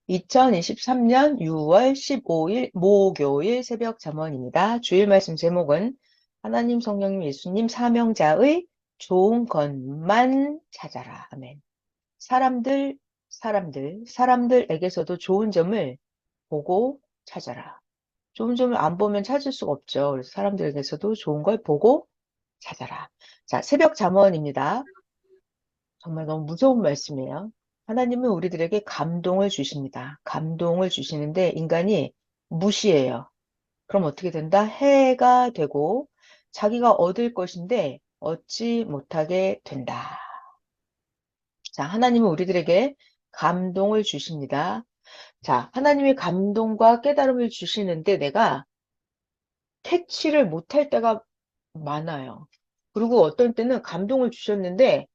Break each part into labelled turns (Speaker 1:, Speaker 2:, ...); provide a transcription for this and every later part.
Speaker 1: 2023년 6월 15일 목요일 새벽 잠언입니다. 주일 말씀 제목은 하나님, 성령님, 예수님 삼형자의 좋은 것만 찾아라. 아멘. 사람들에게서도 좋은 점을 보고 찾아라. 좋은 점을 안 보면 찾을 수가 없죠. 그래서 사람들에게서도 좋은 걸 보고 찾아라. 자, 새벽 잠언입니다. 정말 너무 무서운 말씀이에요. 하나님은 우리들에게 감동을 주십니다. 감동을 주시는데 인간이 무시해요. 그럼 어떻게 된다? 해가 되고 자기가 얻을 것인데 얻지 못하게 된다. 자, 하나님은 우리들에게 감동을 주십니다. 자, 하나님의 감동과 깨달음을 주시는데 내가 캐치를 못할 때가 많아요. 그리고 어떤 때는 감동을 주셨는데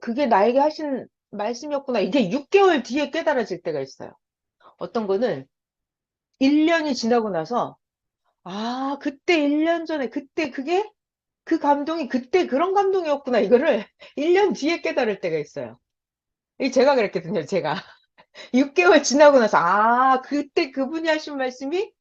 Speaker 1: 그게 나에게 하신 말씀이었구나. 이게 6개월 뒤에 깨달아질 때가 있어요. 어떤 거는 1년이 지나고 나서, 그때 1년 전에, 그때 그게, 그 감동이 그때 그런 감동이었구나. 이거를 1년 뒤에 깨달을 때가 있어요. 이 제가 그랬거든요, 제가. 6개월 지나고 나서, 그때 그분이 하신 말씀이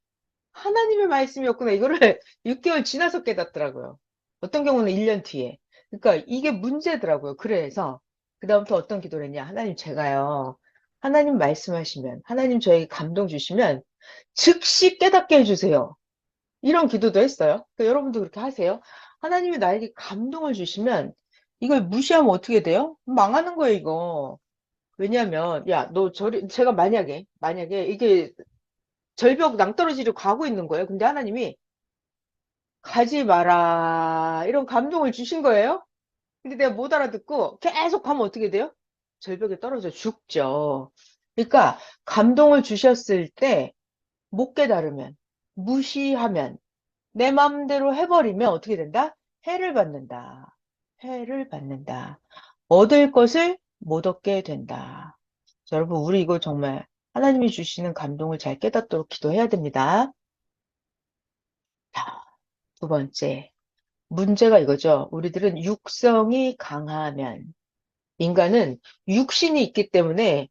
Speaker 1: 하나님의 말씀이었구나. 이거를 6개월 지나서 깨닫더라고요. 어떤 경우는 1년 뒤에. 그러니까 이게 문제더라고요. 그래서 그다음부터 어떤 기도를 했냐. 하나님 제가요. 하나님 말씀하시면 하나님 저에게 감동 주시면 즉시 깨닫게 해주세요. 이런 기도도 했어요. 그러니까 여러분도 그렇게 하세요. 하나님이 나에게 감동을 주시면 이걸 무시하면 어떻게 돼요? 망하는 거예요, 이거. 왜냐면, 야, 제가 만약에 이게 절벽 낭떠러지로 가고 있는 거예요. 근데 하나님이 가지 마라. 이런 감동을 주신 거예요. 근데 내가 못 알아듣고 계속 가면 어떻게 돼요? 절벽에 떨어져 죽죠. 그러니까 감동을 주셨을 때 못 깨달으면, 무시하면, 내 마음대로 해버리면 어떻게 된다? 해를 받는다. 해를 받는다. 얻을 것을 못 얻게 된다. 자, 여러분, 우리 이거 정말 하나님이 주시는 감동을 잘 깨닫도록 기도해야 됩니다. 자, 두 번째. 문제가 이거죠. 우리들은 육성이 강하면, 인간은 육신이 있기 때문에,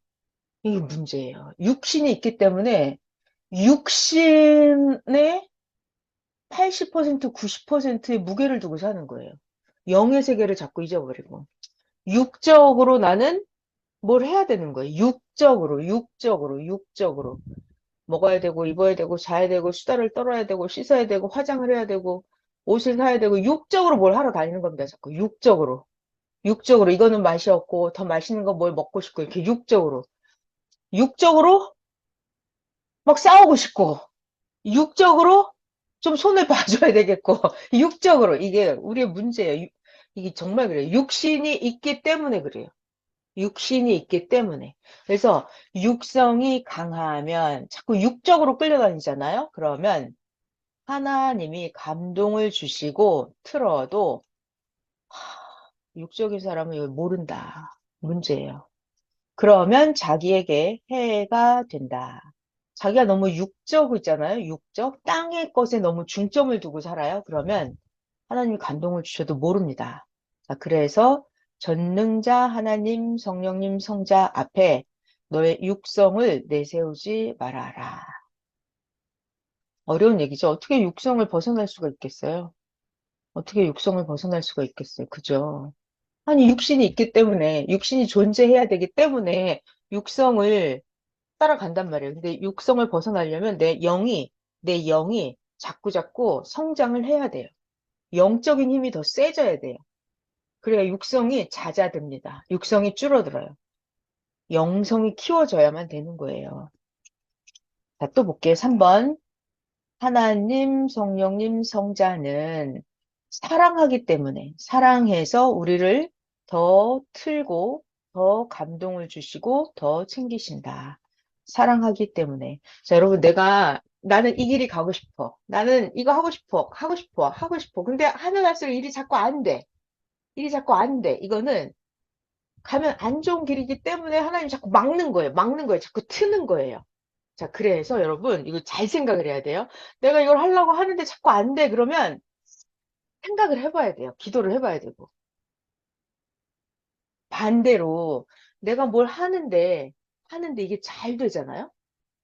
Speaker 1: 이게 문제예요. 육신이 있기 때문에, 육신의 80%, 90%의 무게를 두고 사는 거예요. 영의 세계를 자꾸 잊어버리고. 육적으로 나는 뭘 해야 되는 거예요. 육적으로. 먹어야 되고, 입어야 되고, 자야 되고, 수다를 떨어야 되고, 씻어야 되고, 화장을 해야 되고, 옷을 사야 되고, 육적으로 뭘 하러 다니는 겁니다. 자꾸 육적으로. 육적으로 이거는 맛이 없고 더 맛있는 거 뭘 먹고 싶고 이렇게 육적으로 막 싸우고 싶고 육적으로 좀 손을 봐줘야 되겠고 육적으로 이게 우리의 문제예요. 이게 정말 그래요. 육신이 있기 때문에 그래요. 육신이 있기 때문에. 그래서 육성이 강하면 자꾸 육적으로 끌려다니잖아요. 그러면 하나님이 감동을 주시고 틀어도 육적인 사람은 이걸 모른다. 문제예요. 그러면 자기에게 해가 된다. 자기가 너무 육적 있잖아요. 육적. 땅의 것에 너무 중점을 두고 살아요. 그러면 하나님이 감동을 주셔도 모릅니다. 자, 그래서 전능자 하나님, 성령님, 성자 앞에 너의 육성을 내세우지 말아라. 어려운 얘기죠. 어떻게 육성을 벗어날 수가 있겠어요? 어떻게 육성을 벗어날 수가 있겠어요? 그죠? 아니, 육신이 있기 때문에, 육신이 존재해야 되기 때문에 육성을 따라간단 말이에요. 근데 육성을 벗어나려면 내 영이 자꾸자꾸 성장을 해야 돼요. 영적인 힘이 더 세져야 돼요. 그래야 육성이 잦아듭니다. 육성이 줄어들어요. 영성이 키워져야만 되는 거예요. 자, 또 볼게요. 3번. 하나님, 성령님, 성자는 사랑하기 때문에, 사랑해서 우리를 더 틀고, 더 감동을 주시고, 더 챙기신다. 사랑하기 때문에. 자, 여러분, 나는 이 길이 가고 싶어. 나는 이거 하고 싶어. 근데 하면 할수록 일이 자꾸 안 돼. 일이 자꾸 안 돼. 이거는 가면 안 좋은 길이기 때문에 하나님 자꾸 막는 거예요. 막는 거예요. 자꾸 트는 거예요. 자, 그래서 여러분, 이거 잘 생각을 해야 돼요. 내가 이걸 하려고 하는데 자꾸 안 돼. 그러면 생각을 해봐야 돼요. 기도를 해봐야 되고. 반대로 내가 뭘 하는데 하는데 이게 잘 되잖아요?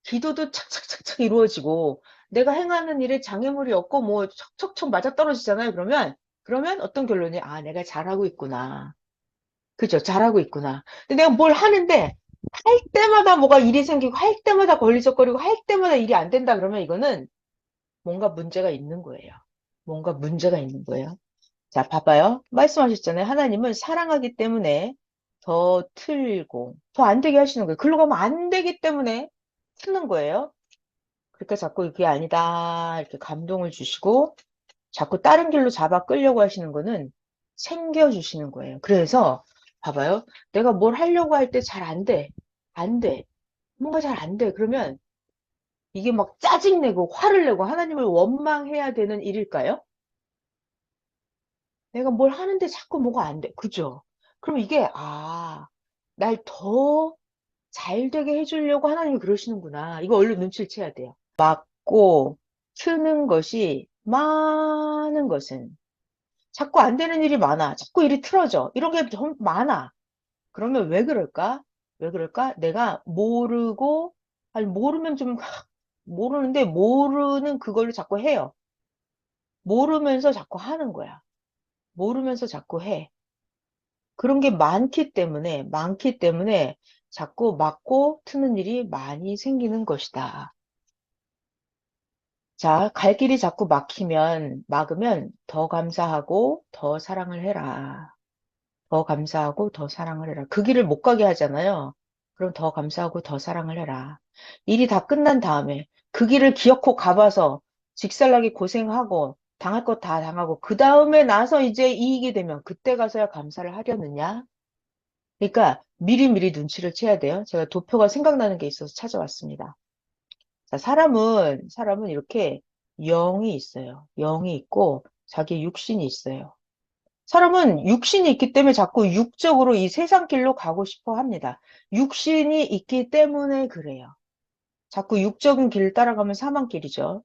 Speaker 1: 기도도 착착착착 이루어지고 내가 행하는 일에 장애물이 없고 뭐 척척척 맞아떨어지잖아요. 그러면 어떤 결론이 아, 내가 잘하고 있구나. 그죠? 잘하고 있구나. 근데 내가 뭘 하는데 할 때마다 뭐가 일이 생기고 할 때마다 걸리적거리고 할 때마다 일이 안 된다 그러면 이거는 뭔가 문제가 있는 거예요. 뭔가 문제가 있는 거예요. 자, 봐봐요. 말씀하셨잖아요. 하나님은 사랑하기 때문에 더 틀고 더 안 되게 하시는 거예요. 글로 가면 안 되기 때문에 트는 거예요. 그러니까 자꾸 그게 아니다 이렇게 감동을 주시고 자꾸 다른 길로 잡아 끌려고 하시는 거는 챙겨주시는 거예요. 그래서 봐봐요. 내가 뭘 하려고 할 때 잘 안 돼. 안 돼. 뭔가 잘 안 돼. 그러면 이게 막 짜증내고 화를 내고 하나님을 원망해야 되는 일일까요? 내가 뭘 하는데 자꾸 뭐가 안 돼. 그죠? 그럼 이게, 아, 날 더 잘 되게 해주려고 하나님이 그러시는구나. 이거 얼른 눈치를 채야 돼요. 막고, 트는 것이 많은 것은 자꾸 안 되는 일이 많아. 자꾸 일이 틀어져. 이런 게 좀 많아. 그러면 왜 그럴까? 왜 그럴까? 내가 모르고, 아니, 모르면 좀, 모르는데, 모르는 그걸로 자꾸 해요. 모르면서 자꾸 하는 거야. 모르면서 자꾸 해. 그런 게 많기 때문에 자꾸 막고 트는 일이 많이 생기는 것이다. 자, 갈 길이 자꾸 막으면 더 감사하고 더 사랑을 해라. 더 감사하고 더 사랑을 해라. 그 길을 못 가게 하잖아요. 그럼 더 감사하고 더 사랑을 해라. 일이 다 끝난 다음에 그 길을 기어코 가봐서 직살나게 고생하고 당할 것 다 당하고 그 다음에 나서 이제 이익이 되면 그때 가서야 감사를 하려느냐? 그러니까 미리미리 눈치를 채야 돼요. 제가 도표가 생각나는 게 있어서 찾아왔습니다. 자, 사람은 이렇게 영이 있어요. 영이 있고 자기 육신이 있어요. 사람은 육신이 있기 때문에 자꾸 육적으로 이 세상 길로 가고 싶어 합니다. 육신이 있기 때문에 그래요. 자꾸 육적인 길을 따라가면 사망길이죠.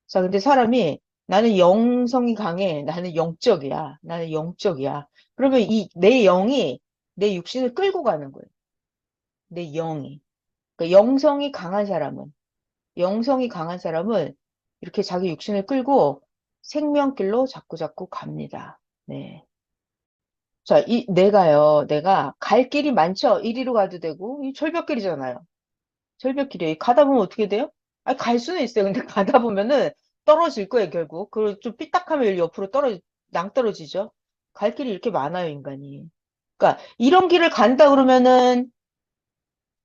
Speaker 1: 자, 근데 사람이 나는 영성이 강해. 나는 영적이야. 나는 영적이야. 그러면 이 내 영이 내 육신을 끌고 가는 거예요. 내 영이. 그러니까 영성이 강한 사람은 이렇게 자기 육신을 끌고 생명길로 자꾸자꾸 갑니다. 네. 자, 내가 갈 길이 많죠? 이리로 가도 되고, 이 절벽길이잖아요. 절벽길이에요. 가다 보면 어떻게 돼요? 아, 갈 수는 있어요. 근데 가다 보면은 떨어질 거예요, 결국. 그리고 좀 삐딱하면 옆으로 낭떨어지죠? 갈 길이 이렇게 많아요, 인간이. 그러니까, 이런 길을 간다 그러면은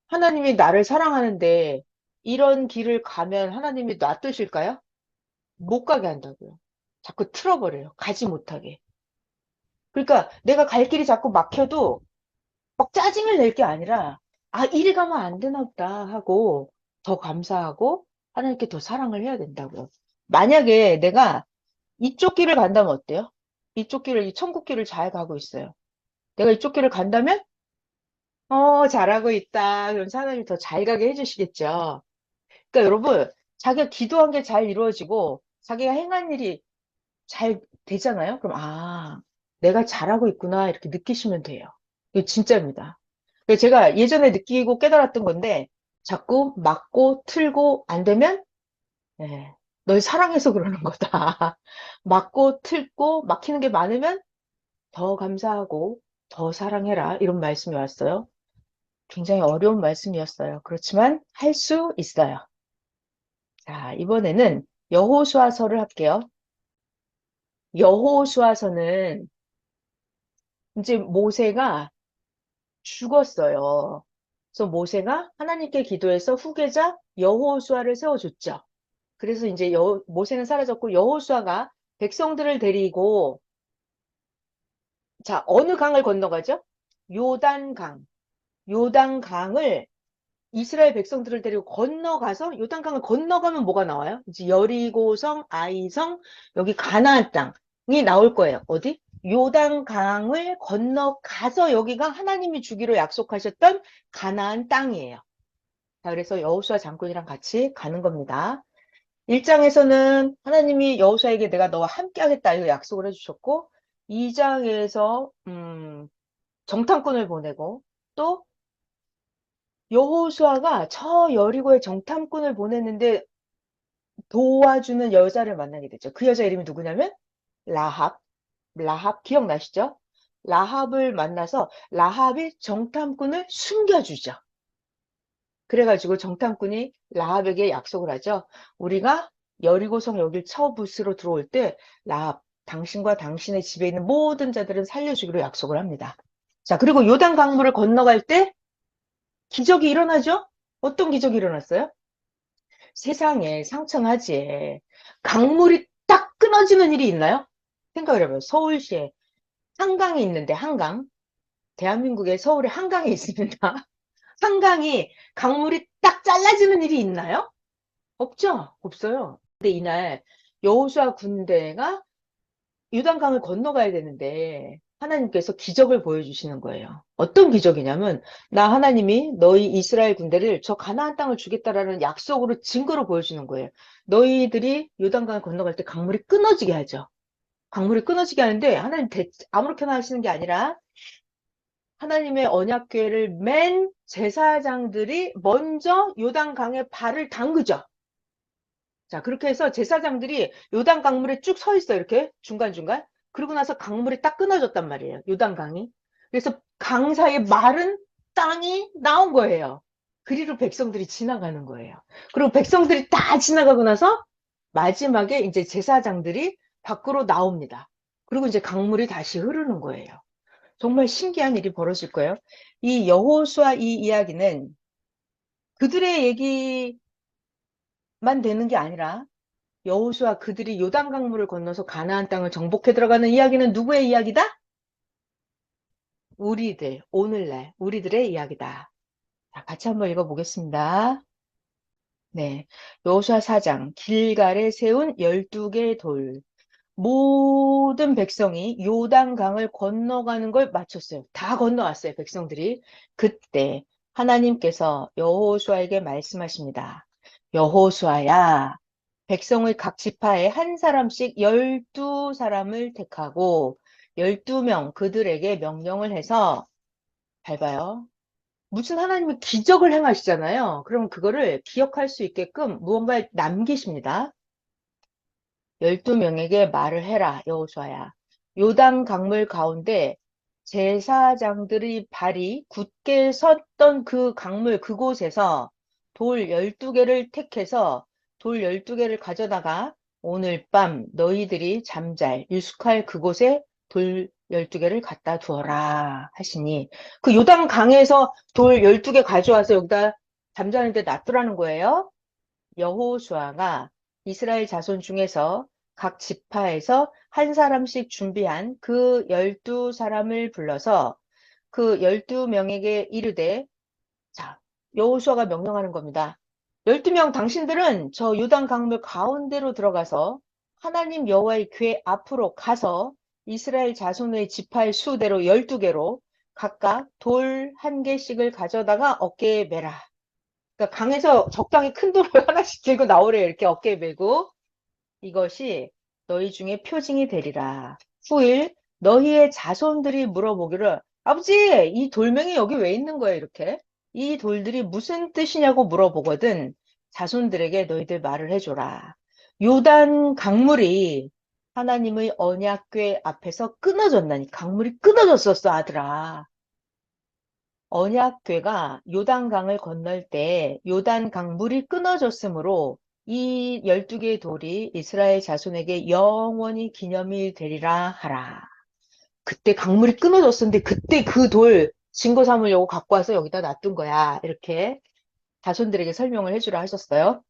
Speaker 1: 하나님이 나를 사랑하는데, 이런 길을 가면 하나님이 놔두실까요? 못 가게 한다고요. 자꾸 틀어버려요. 가지 못하게. 그러니까 내가 갈 길이 자꾸 막혀도 막 짜증을 낼 게 아니라, 아, 이리 가면 안 되나 보다 하고 더 감사하고 하나님께 더 사랑을 해야 된다고요. 만약에 내가 이쪽 길을 간다면 어때요? 이쪽 길을, 이 천국 길을 잘 가고 있어요. 내가 이쪽 길을 간다면, 잘하고 있다. 그럼 하나님이 더 잘 가게 해주시겠죠. 그러니까 여러분, 자기가 기도한 게 잘 이루어지고, 자기가 행한 일이 잘 되잖아요? 그럼, 아, 내가 잘하고 있구나. 이렇게 느끼시면 돼요. 이거 진짜입니다. 그래서 제가 예전에 느끼고 깨달았던 건데, 자꾸 막고 틀고 안 되면, 네, 널 사랑해서 그러는 거다. 막고 틀고 막히는 게 많으면 더 감사하고 더 사랑해라. 이런 말씀이 왔어요. 굉장히 어려운 말씀이었어요. 그렇지만 할 수 있어요. 자, 이번에는 여호수아서를 할게요. 여호수아서는 이제 모세가 죽었어요. 그래서 모세가 하나님께 기도해서 후계자 여호수아를 세워줬죠. 그래서 이제 모세는 사라졌고 여호수아가 백성들을 데리고 자, 어느 강을 건너가죠? 요단강. 요단강을 이스라엘 백성들을 데리고 건너가서 요단강을 건너가면 뭐가 나와요? 이제 여리고성, 아이성, 여기 가나안 땅이 나올 거예요. 어디? 요단강을 건너가서 여기가 하나님이 주기로 약속하셨던 가나안 땅이에요. 자, 그래서 여호수아 장군이랑 같이 가는 겁니다. 1장에서는 하나님이 여호수아에게 내가 너와 함께 하겠다 이거 약속을 해주셨고 2장에서 정탐꾼을 보내고 또 여호수아가 저 여리고에 정탐꾼을 보냈는데 도와주는 여자를 만나게 되죠. 그 여자 이름이 누구냐면 라합. 라합 기억나시죠? 라합을 만나서 라합이 정탐꾼을 숨겨주죠. 그래가지고 정탐꾼이 라합에게 약속을 하죠. 우리가 여리고성 여길 쳐부수러 들어올 때 라합, 당신과 당신의 집에 있는 모든 자들은 살려주기로 약속을 합니다. 자, 그리고 요단 강물을 건너갈 때 기적이 일어나죠? 어떤 기적이 일어났어요? 세상에 상청하지에 강물이 딱 끊어지는 일이 있나요? 생각을 해봐요. 서울시에 한강이 있는데 한강. 대한민국의 서울에 한강이 있습니다. 한강이 강물이 딱 잘라지는 일이 있나요? 없죠? 없어요. 근데 이날 여호수아 군대가 요단강을 건너가야 되는데 하나님께서 기적을 보여주시는 거예요. 어떤 기적이냐면 나 하나님이 너희 이스라엘 군대를 저 가나안 땅을 주겠다라는 약속으로 증거로 보여주는 거예요. 너희들이 요단강을 건너갈 때 강물이 끊어지게 하죠. 강물이 끊어지게 하는데 하나님 아무렇게나 하시는 게 아니라 하나님의 언약궤를 맨 제사장들이 먼저 요단강에 발을 담그죠. 자, 그렇게 해서 제사장들이 요단 강물에 쭉 서 있어요. 이렇게 중간중간. 그러고 나서 강물이 딱 끊어졌단 말이에요. 요단 강이. 그래서 강 사이에 마른 땅이 나온 거예요. 그리로 백성들이 지나가는 거예요. 그리고 백성들이 다 지나가고 나서 마지막에 이제 제사장들이 밖으로 나옵니다. 그리고 이제 강물이 다시 흐르는 거예요. 정말 신기한 일이 벌어질 거예요. 이 여호수아 이 이야기는 그들의 얘기만 되는 게 아니라 여호수아 그들이 요단 강물을 건너서 가나안 땅을 정복해 들어가는 이야기는 누구의 이야기다? 우리들, 오늘날 우리들의 이야기다. 자, 같이 한번 읽어보겠습니다. 네, 여호수아 4장 길갈에 세운 12개의 돌. 모든 백성이 요단강을 건너가는 걸 마쳤어요. 다 건너왔어요, 백성들이. 그때 하나님께서 여호수아에게 말씀하십니다. 여호수아야, 백성의 각 지파에 한 사람씩 12사람을 택하고 12명 그들에게 명령을 해서 밟아요. 무슨 하나님이 기적을 행하시잖아요. 그럼 그거를 기억할 수 있게끔 무언가를 남기십니다. 12명에게 말을 해라, 여호수아야. 요단 강물 가운데 제사장들의 발이 굳게 섰던 그 강물 그곳에서 돌 12개를 택해서 돌 12개를 가져다가 오늘 밤 너희들이 잠잘 유숙할 그곳에 돌 12개를 갖다 두어라 하시니 그 요단 강에서 돌 12개 가져와서 여기다 잠자는 데 놔두라는 거예요. 여호수아가 이스라엘 자손 중에서 각 지파에서 한 사람씩 준비한 그 12사람을 불러서 그 12명에게 이르되 자, 여호수아가 명령하는 겁니다. 12명 당신들은 저 요단 강물 가운데로 들어가서 하나님 여호와의 궤 앞으로 가서 이스라엘 자손의 지파의 수대로 12개로 각각 돌 한 개씩을 가져다가 어깨에 매라. 그러니까 강에서 적당히 큰 돌을 하나씩 들고 나오래요. 이렇게 어깨에 메고. 이것이 너희 중에 표징이 되리라. 후일 너희의 자손들이 물어보기를 아버지, 이 돌멩이 여기 왜 있는 거야? 이렇게. 이 돌들이 무슨 뜻이냐고 물어보거든 자손들에게 너희들 말을 해줘라. 요단 강물이 하나님의 언약궤 앞에서 끊어졌나니 강물이 끊어졌었어, 아들아. 언약궤가 요단강을 건널 때 요단강 물이 끊어졌으므로 이 12개의 돌이 이스라엘 자손에게 영원히 기념이 되리라 하라. 그때 강물이 끊어졌었는데 그때 그 돌 증거 삼으려고 갖고 와서 여기다 놔둔 거야. 이렇게 자손들에게 설명을 해주라 하셨어요.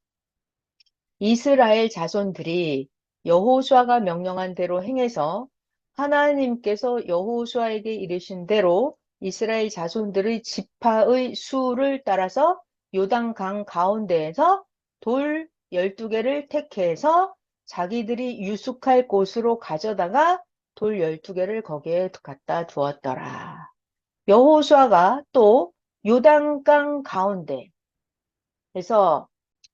Speaker 1: 이스라엘 자손들이 여호수아가 명령한 대로 행해서 하나님께서 여호수아에게 이르신 대로 이스라엘 자손들의 지파의 수를 따라서 요단강 가운데에서 돌 12개를 택해서 자기들이 유숙할 곳으로 가져다가 돌 12개를 거기에 갖다 두었더라. 여호수아가 또 요단강 가운데 에서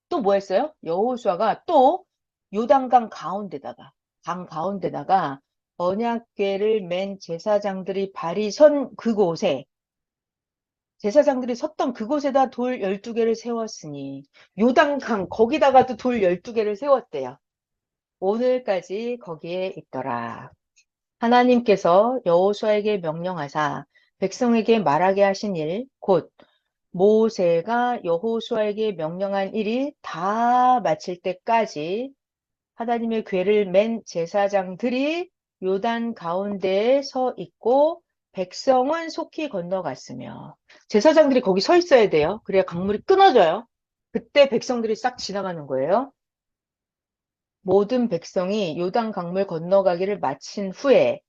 Speaker 1: 또 뭐 했어요? 여호수아가 또 요단강 가운데다가 강 가운데다가 언약궤를 맨 제사장들이 발이 선 그곳에 제사장들이 섰던 그곳에다 돌 12개를 세웠으니 요단강 거기다가도 돌 12개를 세웠대요. 오늘까지 거기에 있더라. 하나님께서 여호수아에게 명령하사 백성에게 말하게 하신 일, 곧 모세가 여호수아에게 명령한 일이 다 마칠 때까지 하나님의 궤를 맨 제사장들이 요단 가운데에 서 있고 백성은 속히 건너갔으며 제사장들이 거기 서 있어야 돼요. 그래야 강물이 끊어져요. 그때 백성들이 싹 지나가는 거예요. 모든 백성이 요단 강물 건너가기를 마친 후에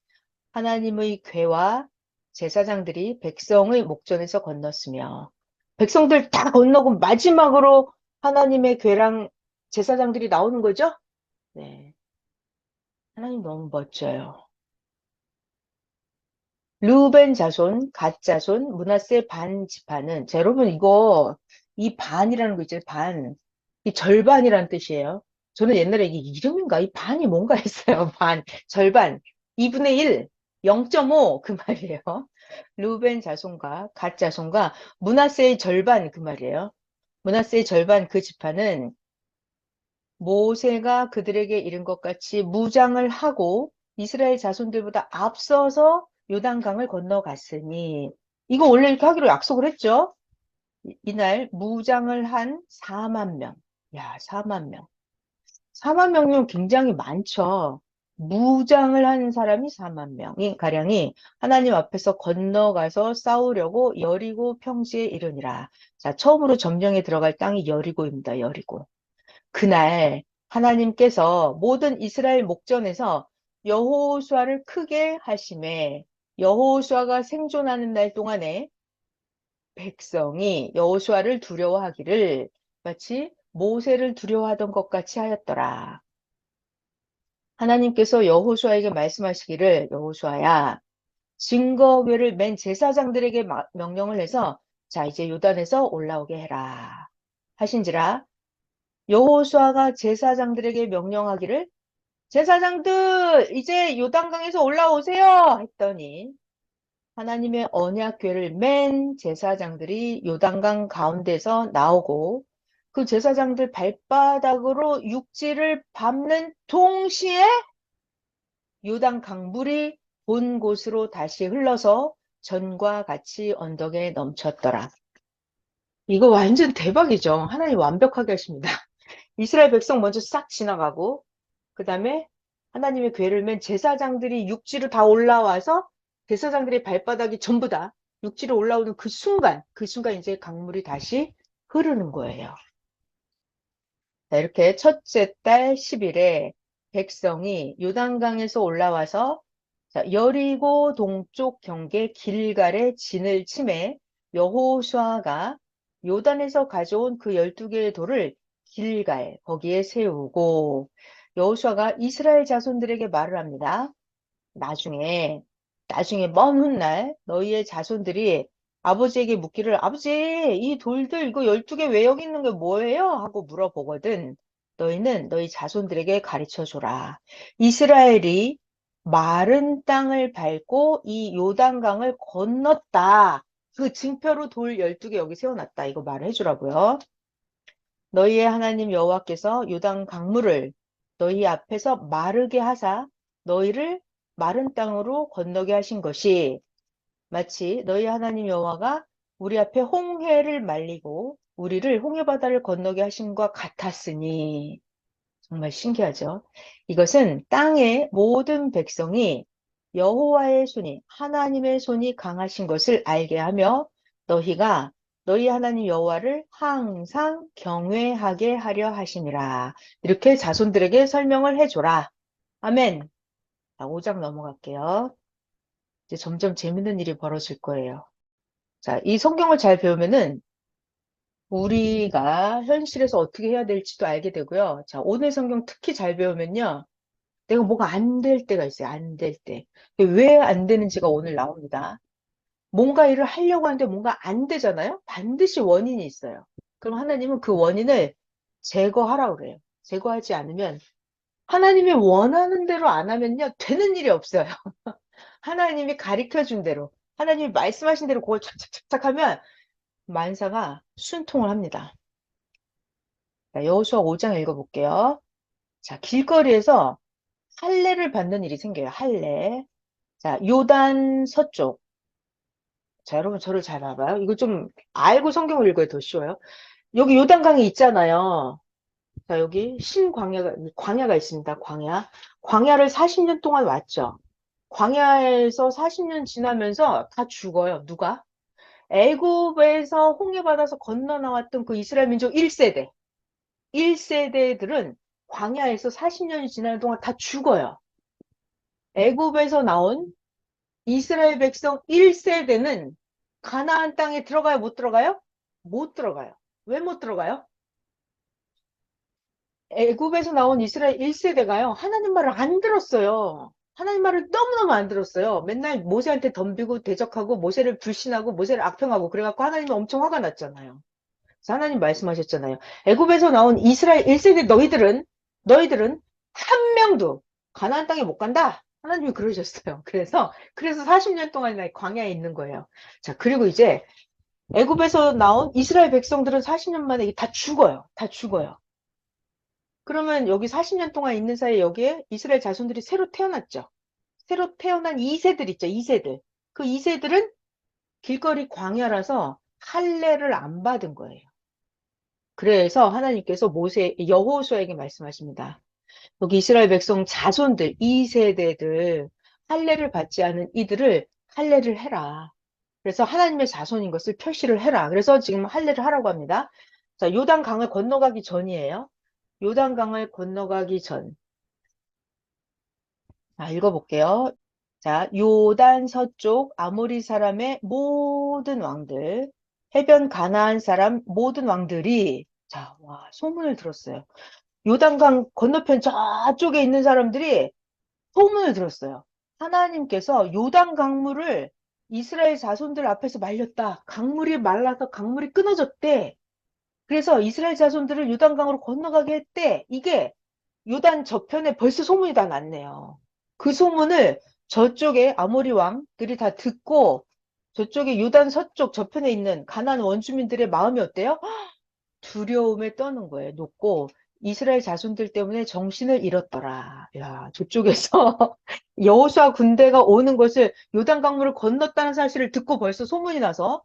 Speaker 1: 하나님의 궤와 제사장들이 백성의 목전에서 건넜으며 백성들 다 건너고 마지막으로 하나님의 궤랑 제사장들이 나오는 거죠? 네. 하나님 너무 멋져요. 르우벤 자손, 갓 자손, 므낫세 반 지파는 자, 여러분 이거 이 반이라는 거 있죠? 반. 이 절반이라는 뜻이에요. 저는 옛날에 이게 이름인가? 이 반이 뭔가 했어요. 반, 절반. 2분의 1, 0.5 그 말이에요. 르우벤 자손과 갓 자손과 므낫세의 절반 그 말이에요. 므낫세의 절반 그 지파는 모세가 그들에게 이른 것 같이 무장을 하고 이스라엘 자손들보다 앞서서 요단강을 건너갔으니 이거 원래 이렇게 하기로 약속을 했죠. 이날 무장을 한 4만 명. 야, 4만 명. 4만 명이면 굉장히 많죠. 무장을 한 사람이 4만 명이 가량이 하나님 앞에서 건너가서 싸우려고 여리고 평지에 이르니라. 자, 처음으로 점령에 들어갈 땅이 여리고입니다. 여리고. 그날 하나님께서 모든 이스라엘 목전에서 여호수아를 크게 하심에 여호수아가 생존하는 날 동안에 백성이 여호수아를 두려워하기를 마치 모세를 두려워하던 것 같이 하였더라. 하나님께서 여호수아에게 말씀하시기를 여호수아야 증거궤를 맨 제사장들에게 명령을 해서 자 이제 요단에서 올라오게 해라 하신지라 여호수아가 제사장들에게 명령하기를 제사장들 이제 요단강에서 올라오세요 했더니 하나님의 언약궤를 맨 제사장들이 요단강 가운데서 나오고 그 제사장들 발바닥으로 육지를 밟는 동시에 요단 강물이 본 곳으로 다시 흘러서 전과 같이 언덕에 넘쳤더라. 이거 완전 대박이죠. 하나님 완벽하게 하십니다. 이스라엘 백성 먼저 싹 지나가고 그 다음에 하나님의 궤를 맨 제사장들이 육지로 다 올라와서 제사장들의 발바닥이 전부 다 육지로 올라오는 그 순간 이제 강물이 다시 흐르는 거예요. 자, 이렇게 첫째 달 10일에 백성이 요단강에서 올라와서 자, 여리고 동쪽 경계 길갈에 진을 치매 여호수아가 요단에서 가져온 그 12개의 돌을 길갈 거기에 세우고 여호수아가 이스라엘 자손들에게 말을 합니다. 나중에 먼 훗날 너희의 자손들이 아버지에게 묻기를 아버지 이 돌들 이거 12개 왜 여기 있는 게 뭐예요? 하고 물어보거든. 너희는 너희 자손들에게 가르쳐 줘라. 이스라엘이 마른 땅을 밟고 이 요단강을 건넜다. 그 징표로 돌 12개 여기 세워놨다. 이거 말해 주라고요. 너희의 하나님 여호와께서 요단 강물을 너희 앞에서 마르게 하사 너희를 마른 땅으로 건너게 하신 것이 마치 너희 하나님 여호와가 우리 앞에 홍해를 말리고 우리를 홍해바다를 건너게 하신 것 같았으니 정말 신기하죠. 이것은 땅의 모든 백성이 여호와의 손이 하나님의 손이 강하신 것을 알게 하며 너희가 너희 하나님 여호와를 항상 경외하게 하려 하심이라. 이렇게 자손들에게 설명을 해줘라. 아멘. 자, 5장 넘어갈게요. 이제 점점 재밌는 일이 벌어질 거예요. 자, 이 성경을 잘 배우면은 우리가 현실에서 어떻게 해야 될지도 알게 되고요. 자, 오늘 성경 특히 잘 배우면요. 내가 뭐가 안 될 때가 있어요. 안 될 때. 왜 안 되는지가 오늘 나옵니다. 뭔가 일을 하려고 하는데 뭔가 안 되잖아요. 반드시 원인이 있어요. 그럼 하나님은 그 원인을 제거하라고 그래요. 제거하지 않으면 하나님이 원하는 대로 안 하면요. 되는 일이 없어요. 하나님이 가르쳐 준 대로 하나님이 말씀하신 대로 그걸 착착착착 하면 만사가 순통을 합니다. 자, 여호수아 5장 읽어볼게요. 자, 길거리에서 할례를 받는 일이 생겨요. 할례. 자, 요단 서쪽. 자, 여러분 저를 잘 봐봐요. 이거 좀 알고 성경을 읽어야 더 쉬워요. 여기 요단강이 있잖아요. 자, 여기 광야가 있습니다. 광야. 광야를 40년 동안 왔죠. 광야에서 40년 지나면서 다 죽어요. 누가? 애굽에서 홍해 받아서 건너 나왔던 그 이스라엘 민족 1세대. 1세대들은 광야에서 40년이 지나는 동안 다 죽어요. 애굽에서 나온 이스라엘 백성 1세대는 가나안 땅에 들어가요? 못 들어가요? 못 들어가요. 왜 못 들어가요? 애굽에서 나온 이스라엘 1세대가요. 하나님 말을 안 들었어요. 하나님 말을 너무너무 안 들었어요. 맨날 모세한테 덤비고 대적하고 모세를 불신하고 모세를 악평하고 그래갖고 하나님이 엄청 화가 났잖아요. 그래서 하나님 말씀하셨잖아요. 애굽에서 나온 이스라엘 1세대 너희들은 한 명도 가나안 땅에 못 간다. 하나님이 그러셨어요. 그래서 40년 동안이나 광야에 있는 거예요. 자, 그리고 이제 애굽에서 나온 이스라엘 백성들은 40년 만에 다 죽어요. 다 죽어요. 그러면 여기 40년 동안 있는 사이에 여기에 이스라엘 자손들이 새로 태어났죠. 새로 태어난 2세들 있죠. 2세들. 그 2세들은 길거리 광야라서 할례를 안 받은 거예요. 그래서 하나님께서 여호수아에게 말씀하십니다. 여기 이스라엘 백성 자손들, 2세대들, 할례를 받지 않은 이들을 할례를 해라. 그래서 하나님의 자손인 것을 표시를 해라. 그래서 지금 할례를 하라고 합니다. 자, 요단 강을 건너가기 전이에요. 요단 강을 건너가기 전. 자, 읽어볼게요. 자, 요단 서쪽 아모리 사람의 모든 왕들, 해변 가나안 사람 모든 왕들이 자, 와, 소문을 들었어요. 요단강 건너편 저쪽에 있는 사람들이 소문을 들었어요. 하나님께서 요단 강물을 이스라엘 자손들 앞에서 말렸다. 강물이 말라서 강물이 끊어졌대. 그래서 이스라엘 자손들을 요단강으로 건너가게 했대. 이게 요단 저편에 벌써 소문이 다 났네요. 그 소문을 저쪽에 아모리 왕들이 다 듣고 저쪽에 요단 서쪽 저편에 있는 가나안 원주민들의 마음이 어때요? 두려움에 떠는 거예요. 높고 이스라엘 자손들 때문에 정신을 잃었더라. 야, 저쪽에서 여호수아 군대가 오는 것을 요단 강물을 건넜다는 사실을 듣고 벌써 소문이 나서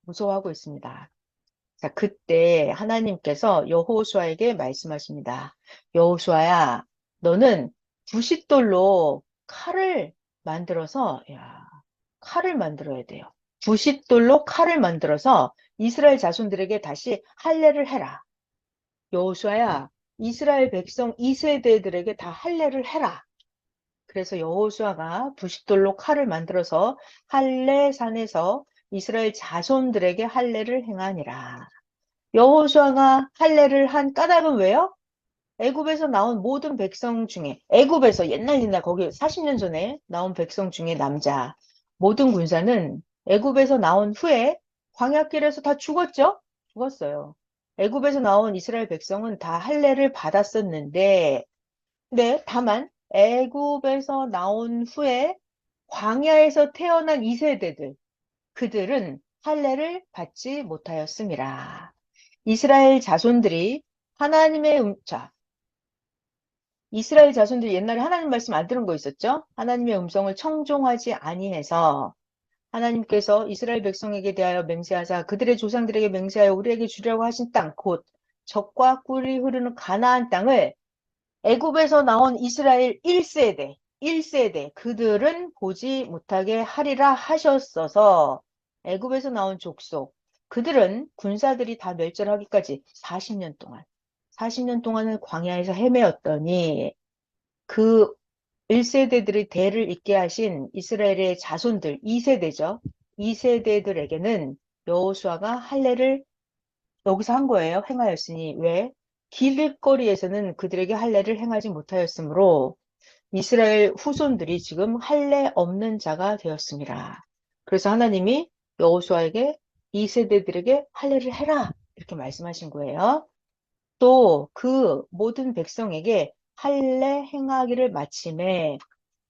Speaker 1: 무서워하고 있습니다. 자, 그때 하나님께서 여호수아에게 말씀하십니다. 여호수아야, 너는 부싯돌로 칼을 만들어서, 칼을 만들어야 돼요. 부싯돌로 칼을 만들어서 이스라엘 자손들에게 다시 할례를 해라. 여호수아야, 이스라엘 백성 2세대들에게 다 할례를 해라. 그래서 여호수아가 부싯돌로 칼을 만들어서 할례산에서 이스라엘 자손들에게 할례를 행하니라. 여호수아가 할례를 한 까닭은 왜요? 애굽에서 나온 모든 백성 중에 애굽에서 옛날 거기 40년 전에 나온 백성 중에 남자 모든 군사는 애굽에서 나온 후에 광야길에서 다 죽었죠? 죽었어요. 애굽에서 나온 이스라엘 백성은 다 할례를 받았었는데 네, 다만 애굽에서 나온 후에 광야에서 태어난 2세대들 그들은 할례를 받지 못하였습니다. 이스라엘 자손들이 자, 이스라엘 자손들이 옛날에 하나님 말씀 안 들은 거 있었죠? 하나님의 음성을 청종하지 아니해서 하나님께서 이스라엘 백성에게 대하여 맹세하사 그들의 조상들에게 맹세하여 우리에게 주려고 하신 땅, 곧 젖과 꿀이 흐르는 가나안 땅을 애굽에서 나온 이스라엘 1세대 그들은 보지 못하게 하리라 하셨어서 애굽에서 나온 족속 그들은 군사들이 다 멸절하기까지 40년 동안은 광야에서 헤매었더니 그 1세대들의 대를 잇게 하신 이스라엘의 자손들 2세대죠. 2세대들에게는 여호수아가 할례를 여기서 한 거예요. 행하였으니 왜? 길거리에서는 그들에게 할례를 행하지 못하였으므로 이스라엘 후손들이 지금 할례 없는 자가 되었습니다. 그래서 하나님이 여호수아에게 2세대들에게 할례를 해라 이렇게 말씀하신 거예요. 또 그 모든 백성에게 할례 행하기를 마침에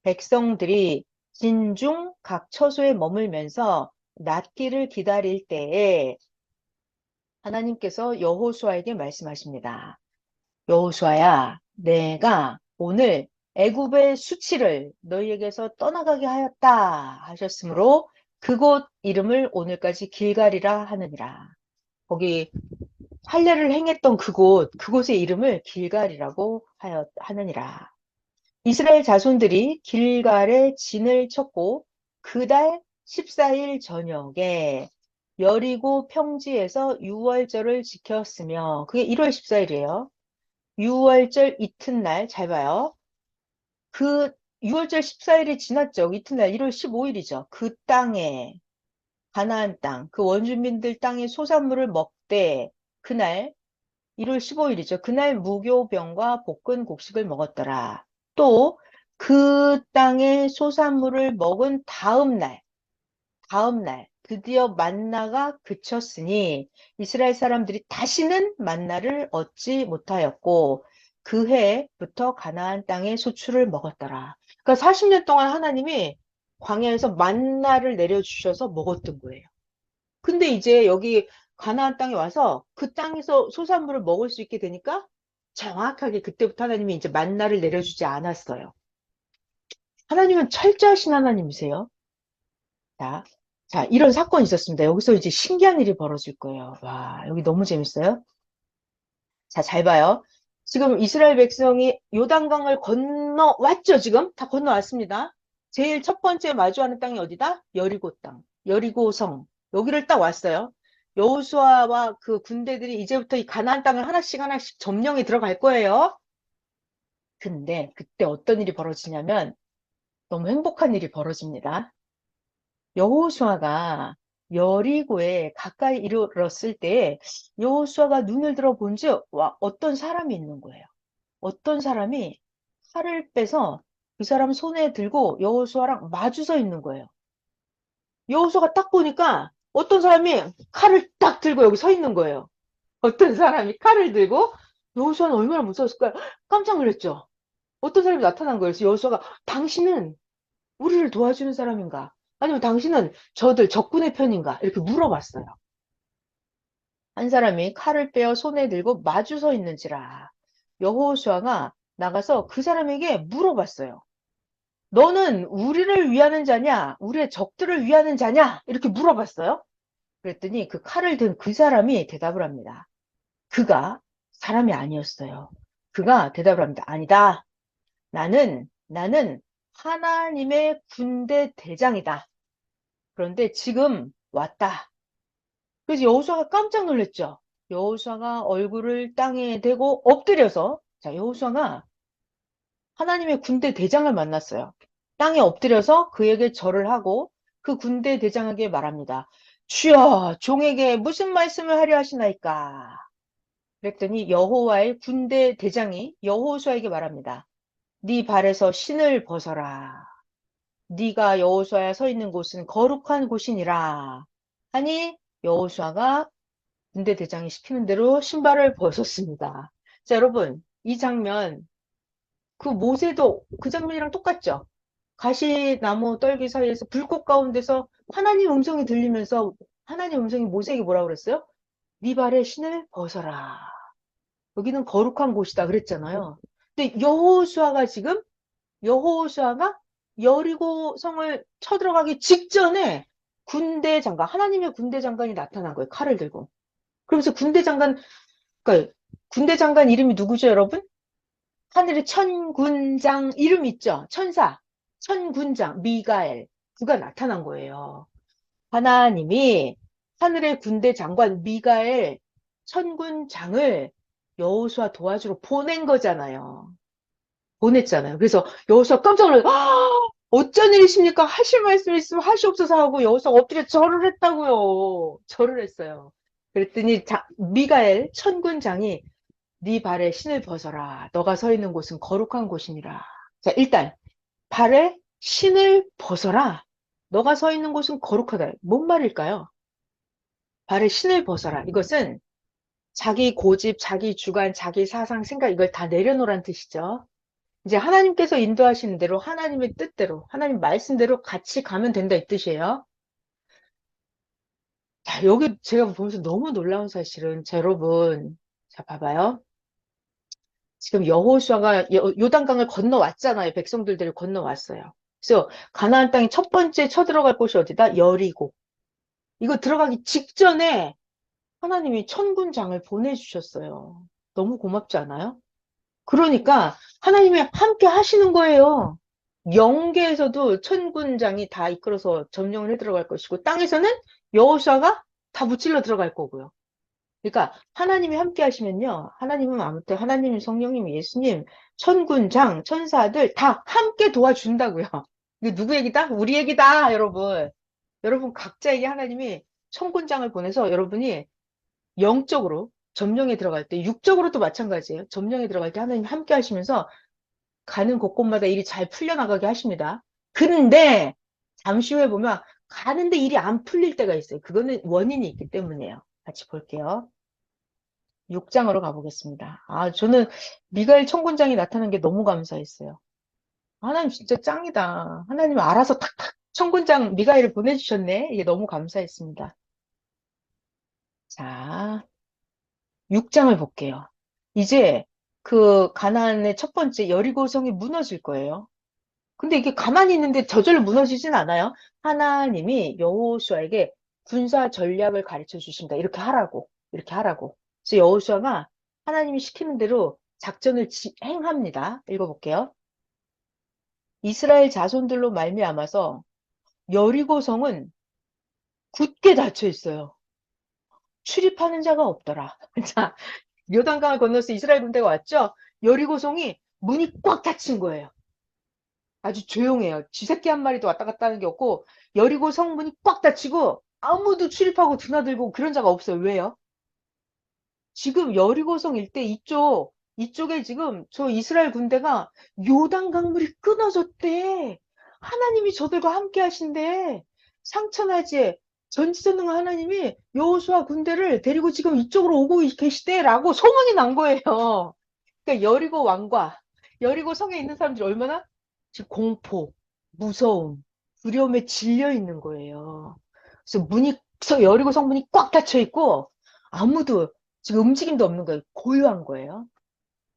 Speaker 1: 백성들이 진중 각 처소에 머물면서 낫기를 기다릴 때에 하나님께서 여호수아에게 말씀하십니다. 여호수아야, 내가 오늘 애굽의 수치를 너희에게서 떠나가게 하였다 하셨으므로 그곳 이름을 오늘까지 길갈이라 하느니라. 거기 할례를 행했던 그곳의 이름을 길갈이라고 하느니라. 이스라엘 자손들이 길갈에 진을 쳤고 그달 14일 저녁에 여리고 평지에서 유월절을 지켰으며 그게 1월 14일이에요. 유월절 이튿날 잘 봐요. 그 6월절 14일이 지났죠. 이튿날 1월 15일이죠. 그 땅에 가나안 땅, 그 원주민들 땅의 소산물을 먹되 그날 1월 15일이죠. 그날 무교병과 볶은 곡식을 먹었더라. 또 그 땅의 소산물을 먹은 다음 날 드디어 만나가 그쳤으니 이스라엘 사람들이 다시는 만나를 얻지 못하였고 그 해부터 가나안 땅의 소출을 먹었더라. 그러니까 40년 동안 하나님이 광야에서 만나를 내려주셔서 먹었던 거예요. 근데 이제 여기 가나안 땅에 와서 그 땅에서 소산물을 먹을 수 있게 되니까 정확하게 그때부터 하나님이 이제 만나를 내려주지 않았어요. 하나님은 철저하신 하나님이세요. 자, 자, 이런 사건이 있었습니다. 여기서 이제 신기한 일이 벌어질 거예요. 와, 여기 너무 재밌어요. 자, 잘 봐요. 지금 이스라엘 백성이 요단강을 건너왔죠, 지금? 다 건너왔습니다. 제일 첫 번째 마주하는 땅이 어디다? 여리고 땅, 여리고성. 여기를 딱 왔어요. 여호수아와 그 군대들이 이제부터 이 가나안 땅을 하나씩 하나씩 점령해 들어갈 거예요. 근데 그때 어떤 일이 벌어지냐면 너무 행복한 일이 벌어집니다. 여호수아가 여리고에 가까이 이르렀을 때 여호수아가 눈을 들어 본즉 와 어떤 사람이 있는 거예요. 어떤 사람이 칼을 빼서 그 사람 손에 들고 여호수아랑 마주 서 있는 거예요. 여호수아가 딱 보니까 어떤 사람이 칼을 딱 들고 여기 서 있는 거예요. 어떤 사람이 칼을 들고 여호수아는 얼마나 무서웠을까요? 깜짝 놀랐죠. 어떤 사람이 나타난 거예요. 그래서 여호수아가 당신은 우리를 도와주는 사람인가? 아니면 당신은 저들 적군의 편인가? 이렇게 물어봤어요. 한 사람이 칼을 빼어 손에 들고 마주 서 있는지라. 여호수아가 나가서 그 사람에게 물어봤어요. 너는 우리를 위하는 자냐? 우리의 적들을 위하는 자냐? 이렇게 물어봤어요. 그랬더니 그 칼을 든 그 사람이 대답을 합니다. 그가 사람이 아니었어요. 그가 대답을 합니다. 아니다. 나는 하나님의 군대 대장이다. 그런데 지금 왔다. 그래서 여호수아가 깜짝 놀랐죠. 여호수아가 얼굴을 땅에 대고 엎드려서 자, 여호수아가 하나님의 군대 대장을 만났어요. 땅에 엎드려서 그에게 절을 하고 그 군대 대장에게 말합니다. 주여, 종에게 무슨 말씀을 하려 하시나이까? 그랬더니 여호와의 군대 대장이 여호수아에게 말합니다. 네 발에서 신을 벗어라. 네가 여호수아야 서 있는 곳은 거룩한 곳이니라. 하니 여호수아가 군대 대장이 시키는 대로 신발을 벗었습니다. 자, 여러분, 이 장면, 그 모세도 그 장면이랑 똑같죠? 가시나무 떨기 사이에서 불꽃 가운데서 하나님 음성이 들리면서 하나님 음성이 모세에게 뭐라고 그랬어요? 네 발에 신을 벗어라. 여기는 거룩한 곳이다 그랬잖아요. 근데 여호수아가 여리고 성을 쳐들어가기 직전에 군대 장관, 하나님의 군대 장관이 나타난 거예요. 칼을 들고. 그러면서 그러니까 군대 장관 이름이 누구죠, 여러분? 하늘의 천군장 이름 있죠? 천사. 천군장, 미가엘. 그가 나타난 거예요. 하나님이 하늘의 군대 장관 미가엘 천군장을 여호수아 도와주러 보낸 거잖아요. 보냈잖아요. 그래서 여호수아 깜짝 놀라서 어쩐 일이십니까? 하실 말씀 있으면 하시옵소서 하고 여호수아가 엎드려 절을 했다고요. 절을 했어요. 그랬더니 미가엘 천군장이 네 발에 신을 벗어라. 너가 서 있는 곳은 거룩한 곳이니라. 자, 일단 발에 신을 벗어라. 너가 서 있는 곳은 거룩하다. 뭔 말일까요? 발에 신을 벗어라. 이것은 자기 고집, 자기 주관, 자기 사상, 생각 이걸 다 내려놓으란 뜻이죠. 이제 하나님께서 인도하시는 대로 하나님의 뜻대로 하나님 말씀대로 같이 가면 된다 이 뜻이에요. 자, 여기 제가 보면서 너무 놀라운 사실은, 자, 여러분, 자, 봐봐요. 지금 여호수아가 요단강을 건너왔잖아요. 백성들을 건너왔어요. 그래서 가나안 땅에 첫 번째 쳐들어갈 곳이 어디다? 여리고. 이거 들어가기 직전에 하나님이 천군장을 보내주셨어요. 너무 고맙지 않아요? 그러니까 하나님이 함께 하시는 거예요. 영계에서도 천군장이 다 이끌어서 점령을 해 들어갈 것이고 땅에서는 여호수아가 다 무찔러 들어갈 거고요. 그러니까 하나님이 함께 하시면요. 하나님은 아무튼 하나님, 성령님, 예수님, 천군장, 천사들 다 함께 도와준다고요. 이거 누구 얘기다? 우리 얘기다, 여러분. 여러분 각자에게 하나님이 천군장을 보내서 여러분이 영적으로 점령에 들어갈 때, 육적으로도 마찬가지예요. 점령에 들어갈 때 하나님 함께 하시면서 가는 곳곳마다 일이 잘 풀려나가게 하십니다. 근데 잠시 후에 보면 가는데 일이 안 풀릴 때가 있어요. 그거는 원인이 있기 때문이에요. 같이 볼게요. 6장으로 가보겠습니다. 아, 저는 미가엘 천군장이 나타난 게 너무 감사했어요. 하나님 진짜 짱이다. 하나님 알아서 탁탁 천군장 미가엘을 보내주셨네. 이게 너무 감사했습니다. 자, 6장을 볼게요. 이제 그 가나안의 첫 번째 여리고성이 무너질 거예요. 근데 이게 가만히 있는데 저절로 무너지진 않아요. 하나님이 여호수아에게 군사 전략을 가르쳐 주십니다. 이렇게 하라고. 이렇게 하라고. 그래서 여호수아가 하나님이 시키는 대로 작전을 행합니다. 읽어볼게요. 이스라엘 자손들로 말미암아서 여리고성은 굳게 닫혀 있어요. 출입하는 자가 없더라. 자, 요단강을 건너서 이스라엘 군대가 왔죠? 여리고성이 문이 꽉 닫힌 거예요. 아주 조용해요. 쥐새끼 한 마리도 왔다 갔다 하는 게 없고 여리고 성문이 꽉 닫히고 아무도 출입하고 드나들고 그런 자가 없어요. 왜요? 지금 여리고성 일대 이쪽에 지금 저 이스라엘 군대가 요단 강물이 끊어졌대. 하나님이 저들과 함께 하신대. 상천하지에 전지전능한 하나님이 여호수아 군대를 데리고 지금 이쪽으로 오고 계시대라고 소문이 난 거예요. 그러니까 여리고 왕과 여리고 성에 있는 사람들이 얼마나 지금 공포, 무서움, 두려움에 질려 있는 거예요. 그래서 여리고 성문이 꽉 닫혀 있고 아무도 지금 움직임도 없는 거예요. 고요한 거예요.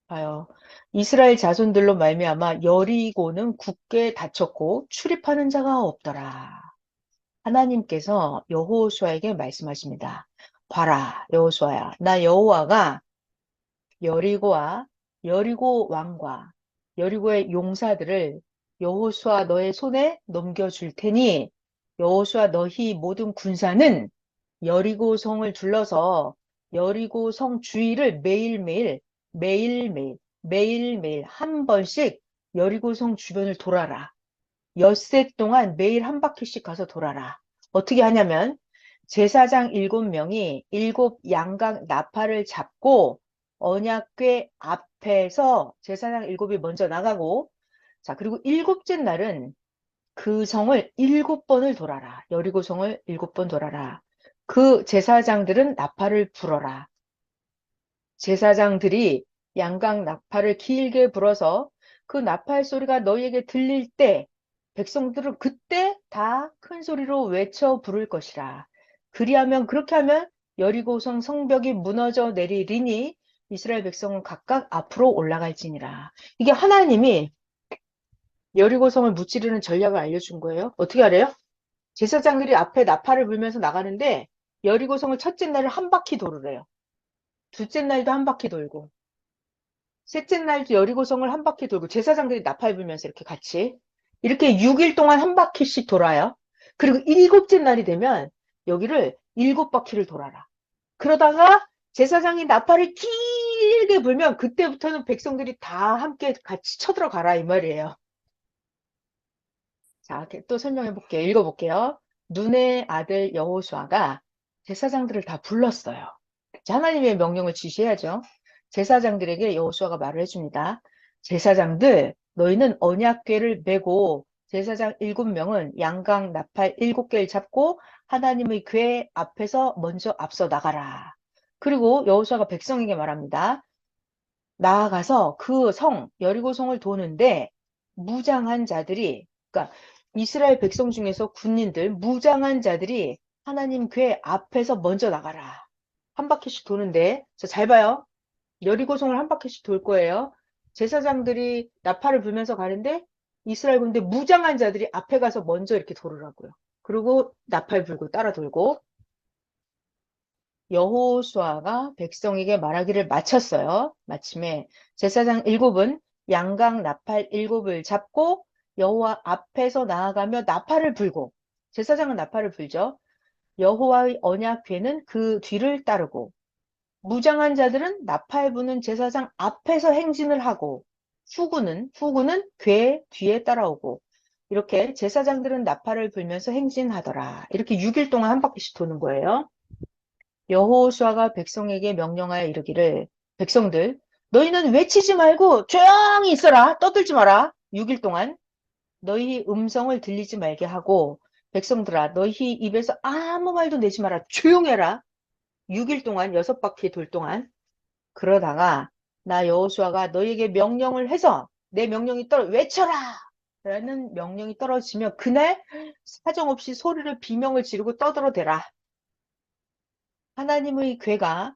Speaker 1: 봐요. 이스라엘 자손들로 말미암아 여리고는 굳게 닫혔고 출입하는 자가 없더라. 하나님께서 여호수아에게 말씀하십니다. 봐라, 여호수아야. 나 여호와가 여리고와 여리고 왕과 여리고의 용사들을 여호수아 너의 손에 넘겨줄 테니 여호수아 너희 모든 군사는 여리고 성을 둘러서 여리고 성 주위를 매일매일 한 번씩 여리고 성 주변을 돌아라. 엿새 동안 매일 한 바퀴씩 가서 돌아라. 어떻게 하냐면 제사장 7명이 7양각 나팔을 잡고 언약궤 앞에서 제사장 7이 먼저 나가고 자 그리고 7째 날은 그 성을 7번을 돌아라. 여리고 성을 7번 돌아라. 그 제사장들은 나팔을 불어라. 제사장들이 양각 나팔을 길게 불어서 그 나팔 소리가 너희에게 들릴 때 백성들은 그때 다 큰 소리로 외쳐 부를 것이라. 그리하면 그렇게 하면 여리고성 성벽이 무너져 내리리니 이스라엘 백성은 각각 앞으로 올라갈지니라. 이게 하나님이 여리고성을 무찌르는 전략을 알려준 거예요. 어떻게 하래요? 제사장들이 앞에 나팔을 불면서 나가는데 여리고성을 첫째 날을 한 바퀴 도르래요. 둘째 날도 한 바퀴 돌고 셋째 날도 여리고성을 한 바퀴 돌고 제사장들이 나팔 불면서 이렇게 같이 이렇게 6일 동안 한 바퀴씩 돌아요. 그리고 일곱째 날이 되면 여기를 7바퀴를 돌아라. 그러다가 제사장이 나팔을 길게 불면 그때부터는 백성들이 다 함께 같이 쳐들어가라 이 말이에요. 자, 또 설명해 볼게요. 읽어볼게요. 눈의 아들 여호수아가 제사장들을 다 불렀어요. 하나님의 명령을 지시해야죠. 제사장들에게 여호수아가 말을 해줍니다. 제사장들, 너희는 언약궤를 메고 제사장 7명은 양각 나팔 7개를 잡고 하나님의 궤 앞에서 먼저 앞서 나가라. 그리고 여호수아가 백성에게 말합니다. 나아가서 그 성, 여리고성을 도는데 무장한 자들이, 그러니까 이스라엘 백성 중에서 군인들, 무장한 자들이 하나님 궤 앞에서 먼저 나가라. 한 바퀴씩 도는데, 잘 봐요. 여리고성을 한 바퀴씩 돌 거예요. 제사장들이 나팔을 불면서 가는데 이스라엘 군대 무장한 자들이 앞에 가서 먼저 이렇게 돌으라고요. 그리고 나팔 불고 따라 돌고 여호수아가 백성에게 말하기를 마쳤어요. 마침에 제사장 일곱은 양각 나팔 일곱을 잡고 여호와 앞에서 나아가며 나팔을 불고 제사장은 나팔을 불죠. 여호와의 언약궤는 그 뒤를 따르고 무장한 자들은 나팔 부는 제사장 앞에서 행진을 하고 후구는 궤 뒤에 따라오고 이렇게 제사장들은 나팔을 불면서 행진하더라. 이렇게 6일 동안 한 바퀴씩 도는 거예요. 여호수아가 백성에게 명령하여 이르기를 백성들 너희는 외치지 말고 조용히 있어라. 떠들지 마라. 6일 동안 너희 음성을 들리지 말게 하고 백성들아 너희 입에서 아무 말도 내지 마라. 조용해라. 6일 동안 6바퀴 돌 동안 그러다가 나 여호수아가 너희에게 명령을 해서 내 명령이 외쳐라 라는 명령이 떨어지면 그날 사정없이 소리를 비명을 지르고 떠들어대라. 하나님의 궤가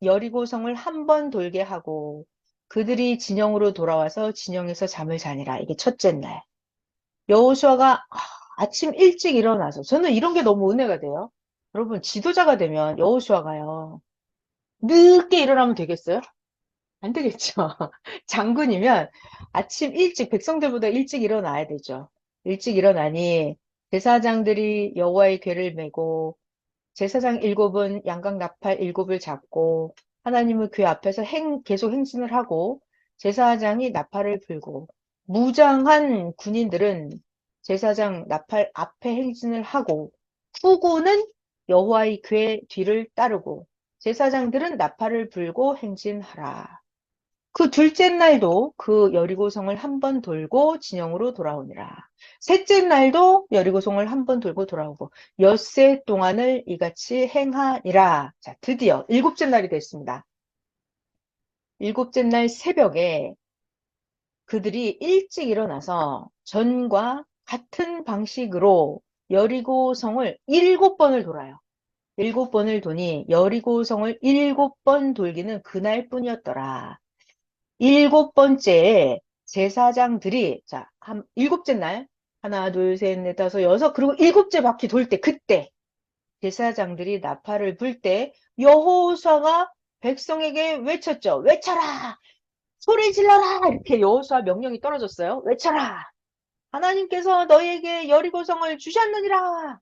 Speaker 1: 여리고성을 한 번 돌게 하고 그들이 진영으로 돌아와서 진영에서 잠을 자니라. 이게 첫째 날. 여호수아가 아침 일찍 일어나서 저는 이런 게 너무 은혜가 돼요. 여러분 지도자가 되면 여호수아가요. 늦게 일어나면 되겠어요? 안 되겠죠. 장군이면 아침 일찍 백성들보다 일찍 일어나야 되죠. 일찍 일어나니 제사장들이 여호와의 궤를 메고 제사장 일곱은 양각 나팔 일곱을 잡고 하나님의 궤 앞에서 계속 행진을 하고 제사장이 나팔을 불고 무장한 군인들은 제사장 나팔 앞에 행진을 하고 후구는 여호와의 궤 뒤를 따르고 제사장들은 나팔을 불고 행진하라. 그 둘째 날도 그 여리고성을 한 번 돌고 진영으로 돌아오니라. 셋째 날도 여리고성을 한 번 돌고 돌아오고 엿새 동안을 이같이 행하니라. 자, 드디어 일곱째 날이 됐습니다. 일곱째 날 새벽에 그들이 일찍 일어나서 전과 같은 방식으로 여리고성을 7번을 돌아요. 7번을 도니 여리고성을 7번 돌기는 그날뿐이었더라. 일곱 번째에 제사장들이 일곱째 날 하나 둘 셋 넷 다섯 여섯 그리고 일곱째 바퀴 돌 때 그때 제사장들이 나팔을 불 때 여호수아가 백성에게 외쳤죠. 외쳐라. 소리 질러라. 이렇게 여호수아 명령이 떨어졌어요. 외쳐라. 하나님께서 너희에게 여리고성을 주셨느니라.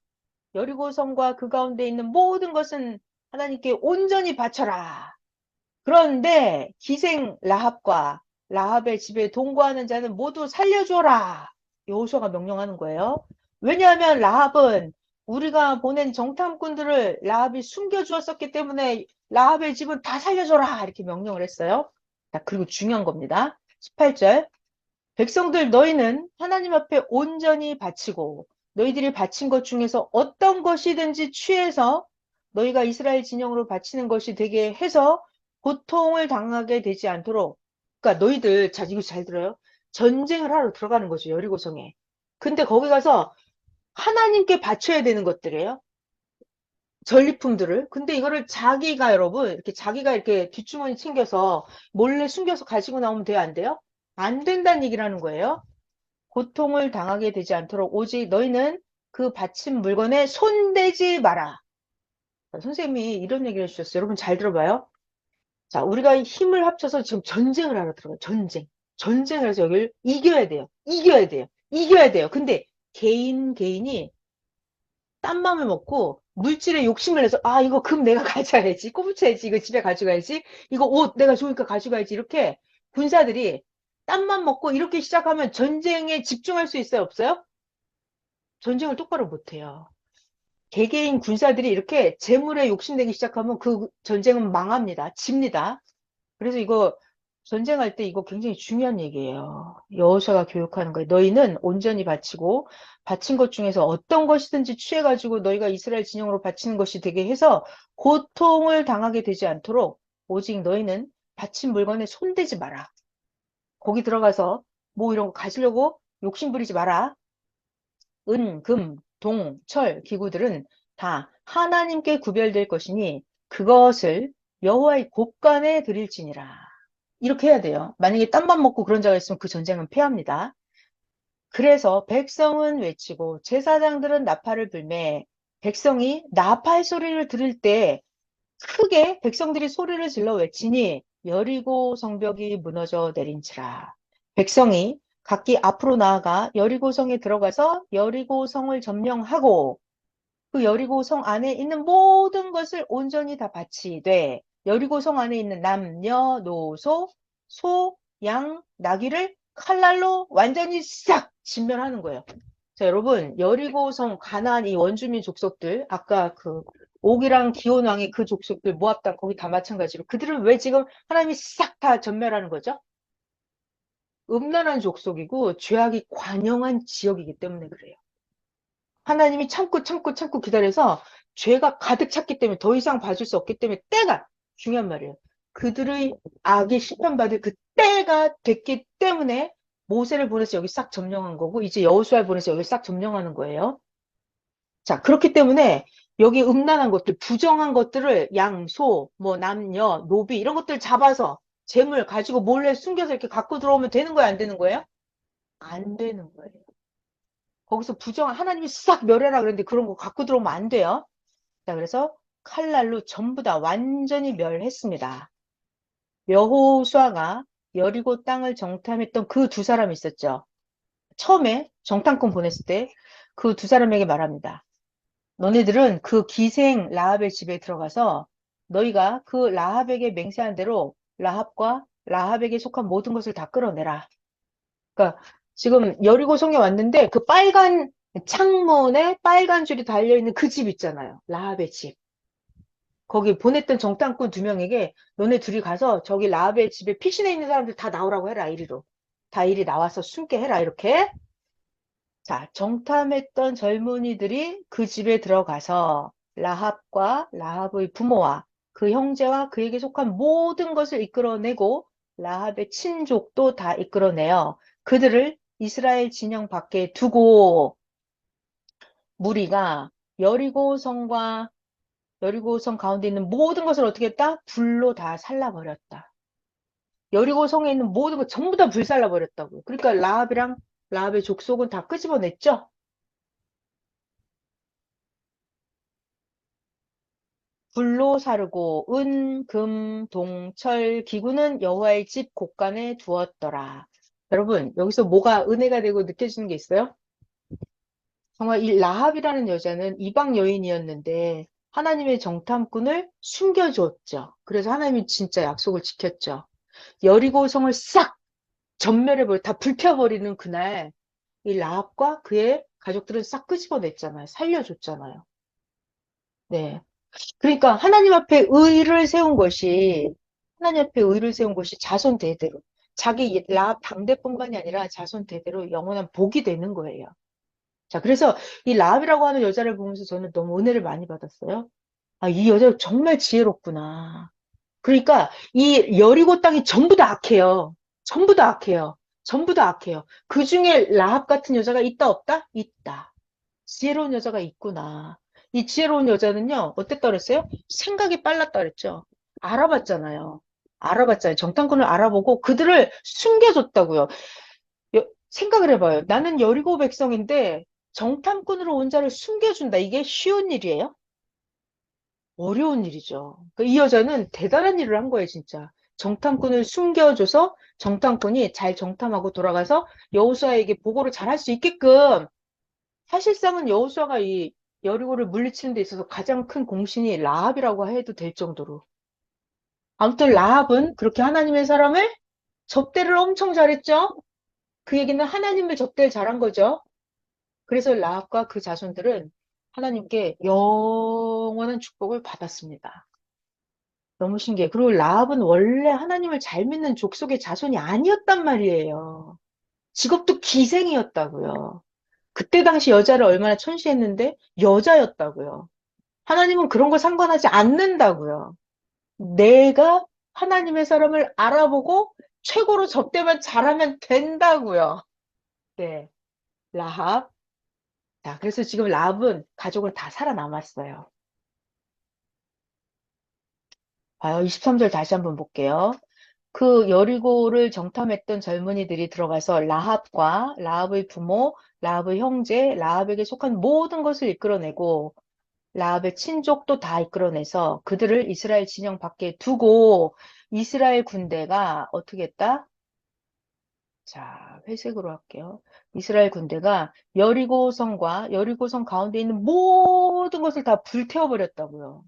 Speaker 1: 여리고성과 그 가운데 있는 모든 것은 하나님께 온전히 바쳐라. 그런데 기생 라합과 라합의 집에 동거하는 자는 모두 살려줘라. 여호수아가 명령하는 거예요. 왜냐하면 라합은 우리가 보낸 정탐꾼들을 라합이 숨겨주었었기 때문에 라합의 집은 다 살려줘라. 이렇게 명령을 했어요. 자, 그리고 중요한 겁니다. 18절. 백성들 너희는 하나님 앞에 온전히 바치고 너희들이 바친 것 중에서 어떤 것이든지 취해서 너희가 이스라엘 진영으로 바치는 것이 되게 해서 고통을 당하게 되지 않도록 그러니까 너희들 자 이거 잘 들어요. 전쟁을 하러 들어가는 거죠. 여리고성에. 근데 거기 가서 하나님께 바쳐야 되는 것들이에요. 전리품들을. 근데 이거를 자기가 여러분 이렇게 자기가 이렇게 뒷주머니 챙겨서 몰래 숨겨서 가지고 나오면 돼요? 안 돼요? 안 된다는 얘기를 하는 거예요. 고통을 당하게 되지 않도록 오직 너희는 그 바친 물건에 손대지 마라. 선생님이 이런 얘기를 해주셨어요. 여러분 잘 들어봐요. 자, 우리가 힘을 합쳐서 지금 전쟁을 하러 들어가요. 전쟁. 전쟁을 해서 여기를 이겨야 돼요. 이겨야 돼요. 이겨야 돼요. 근데 개인이 딴 맘을 먹고 물질에 욕심을 내서 이거 금 내가 가져야지. 꼬부쳐야지. 이거 집에 가져가야지. 이거 옷 내가 좋으니까 가져가야지. 이렇게 군사들이 딴맘 먹고 이렇게 시작하면 전쟁에 집중할 수 있어요? 없어요? 전쟁을 똑바로 못해요. 개개인 군사들이 이렇게 재물에 욕심내기 시작하면 그 전쟁은 망합니다. 집니다. 그래서 이거 전쟁할 때 이거 굉장히 중요한 얘기예요. 여호수아가 교육하는 거예요. 너희는 온전히 바치고 바친 것 중에서 어떤 것이든지 취해가지고 너희가 이스라엘 진영으로 바치는 것이 되게 해서 고통을 당하게 되지 않도록 오직 너희는 바친 물건에 손대지 마라. 거기 들어가서 뭐 이런 거 가지려고 욕심 부리지 마라. 은, 금, 동, 철 기구들은 다 하나님께 구별될 것이니 그것을 여호와의 곳간에 드릴지니라. 이렇게 해야 돼요. 만약에 딴 밥 먹고 그런 자가 있으면 그 전쟁은 패합니다. 그래서 백성은 외치고 제사장들은 나팔을 불매 백성이 나팔 소리를 들을 때 크게 백성들이 소리를 질러 외치니 여리고 성벽이 무너져 내린지라. 백성이 각기 앞으로 나아가 여리고 성에 들어가서 여리고 성을 점령하고 그 여리고 성 안에 있는 모든 것을 온전히 다 바치되 여리고 성 안에 있는 남녀노소 소, 양, 나귀를 칼날로 완전히 싹 진멸하는 거예요. 자, 여러분, 여리고성 가나안 이 원주민 족속들, 아까 그 옥이랑 기혼 왕의 그 족속들 모압 당 거기 다 마찬가지로 그들을 왜 지금 하나님이 싹 다 전멸하는 거죠? 음란한 족속이고 죄악이 관영한 지역이기 때문에 그래요. 하나님이 참고 참고 참고 기다려서 죄가 가득 찼기 때문에 더 이상 봐줄 수 없기 때문에 때가 중요한 말이에요. 그들의 악이 심판받을 그 때가 됐기 때문에 모세를 보내서 여기 싹 점령한 거고 이제 여호수아를 보내서 여기 싹 점령하는 거예요. 자, 그렇기 때문에 여기 음란한 것들, 부정한 것들을 양, 소, 뭐 남녀, 노비 이런 것들 잡아서 재물 가지고 몰래 숨겨서 이렇게 갖고 들어오면 되는 거예요, 안 되는 거예요? 안 되는 거예요. 거기서 하나님이 싹 멸해라 그랬는데 그런 거 갖고 들어오면 안 돼요. 자, 그래서 칼날로 전부 다 완전히 멸했습니다. 여호수아가 여리고 땅을 정탐했던 그 두 사람이 있었죠. 처음에 정탐꾼 보냈을 때 그 두 사람에게 말합니다. 너네들은 그 기생 라합의 집에 들어가서 너희가 그 라합에게 맹세한 대로 라합과 라합에게 속한 모든 것을 다 끌어내라. 그러니까 지금 여리고 성에 왔는데 그 빨간 창문에 빨간 줄이 달려있는 그 집 있잖아요. 라합의 집. 거기 보냈던 정탐꾼 두 명에게 너네 둘이 가서 저기 라합의 집에 피신해 있는 사람들 다 나오라고 해라. 이리로. 다 이리 나와서 숨게 해라. 이렇게. 자, 정탐했던 젊은이들이 그 집에 들어가서 라합과 라합의 부모와 그 형제와 그에게 속한 모든 것을 이끌어내고 라합의 친족도 다 이끌어내어 그들을 이스라엘 진영 밖에 두고 무리가 여리고성과 여리고성 가운데 있는 모든 것을 어떻게 했다? 불로 다 살라버렸다. 여리고성에 있는 모든 것 전부 다 불살라버렸다고. 그러니까 라합이랑 라합의 족속은 다 끄집어냈죠? 불로 사르고 은, 금, 동, 철, 기구는 여호와의 집 곳간에 두었더라. 여러분, 여기서 뭐가 은혜가 되고 느껴지는 게 있어요? 정말 이 라합이라는 여자는 이방 여인이었는데 하나님의 정탐꾼을 숨겨줬죠. 그래서 하나님이 진짜 약속을 지켰죠. 여리고 성을 싹 전멸해버려, 다 불펴버리는 그날 이 라합과 그의 가족들은 싹 끄집어냈잖아요. 살려줬잖아요. 네. 그러니까 하나님 앞에 의를 세운 것이 자손 대대로 자기 라합 당대뿐만이 아니라 자손 대대로 영원한 복이 되는 거예요. 자, 그래서 이 라합이라고 하는 여자를 보면서 저는 너무 은혜를 많이 받았어요. 아, 이 여자 정말 지혜롭구나. 그러니까 이 여리고 땅이 전부 다 악해요. 전부 다 악해요. 전부 다 악해요. 그 중에 라합 같은 여자가 있다 없다? 있다. 지혜로운 여자가 있구나. 이 지혜로운 여자는요, 어땠다 그랬어요? 생각이 빨랐다 그랬죠. 알아봤잖아요. 알아봤잖아요. 정탐꾼을 알아보고 그들을 숨겨줬다고요. 생각을 해봐요. 나는 여리고 백성인데 정탐꾼으로 온 자를 숨겨준다. 이게 쉬운 일이에요? 어려운 일이죠. 이 여자는 대단한 일을 한 거예요, 진짜. 정탐꾼을 숨겨줘서 정탐꾼이 잘 정탐하고 돌아가서 여호수아에게 보고를 잘 할 수 있게끔 사실상은 여호수아가 이 여리고를 물리치는 데 있어서 가장 큰 공신이 라합이라고 해도 될 정도로. 아무튼 라합은 그렇게 하나님의 사람을 접대를 엄청 잘했죠. 그 얘기는 하나님을 접대를 잘한 거죠. 그래서 라합과 그 자손들은 하나님께 영원한 축복을 받았습니다. 너무 신기해. 그리고 라합은 원래 하나님을 잘 믿는 족속의 자손이 아니었단 말이에요. 직업도 기생이었다고요. 그때 당시 여자를 얼마나 천시했는데 여자였다고요. 하나님은 그런 거 상관하지 않는다고요. 내가 하나님의 사람을 알아보고 최고로 접대만 잘하면 된다고요. 네. 라합. 자, 그래서 지금 라합은 가족은 다 살아남았어요. 봐요. 23절 다시 한번 볼게요. 그 여리고를 정탐했던 젊은이들이 들어가서 라합과 라합의 부모, 라합의 형제, 라합에게 속한 모든 것을 이끌어내고 라합의 친족도 다 이끌어내서 그들을 이스라엘 진영 밖에 두고 이스라엘 군대가 어떻게 했다? 자, 회색으로 할게요. 이스라엘 군대가 여리고성과 여리고성 가운데 있는 모든 것을 다 불태워버렸다고요.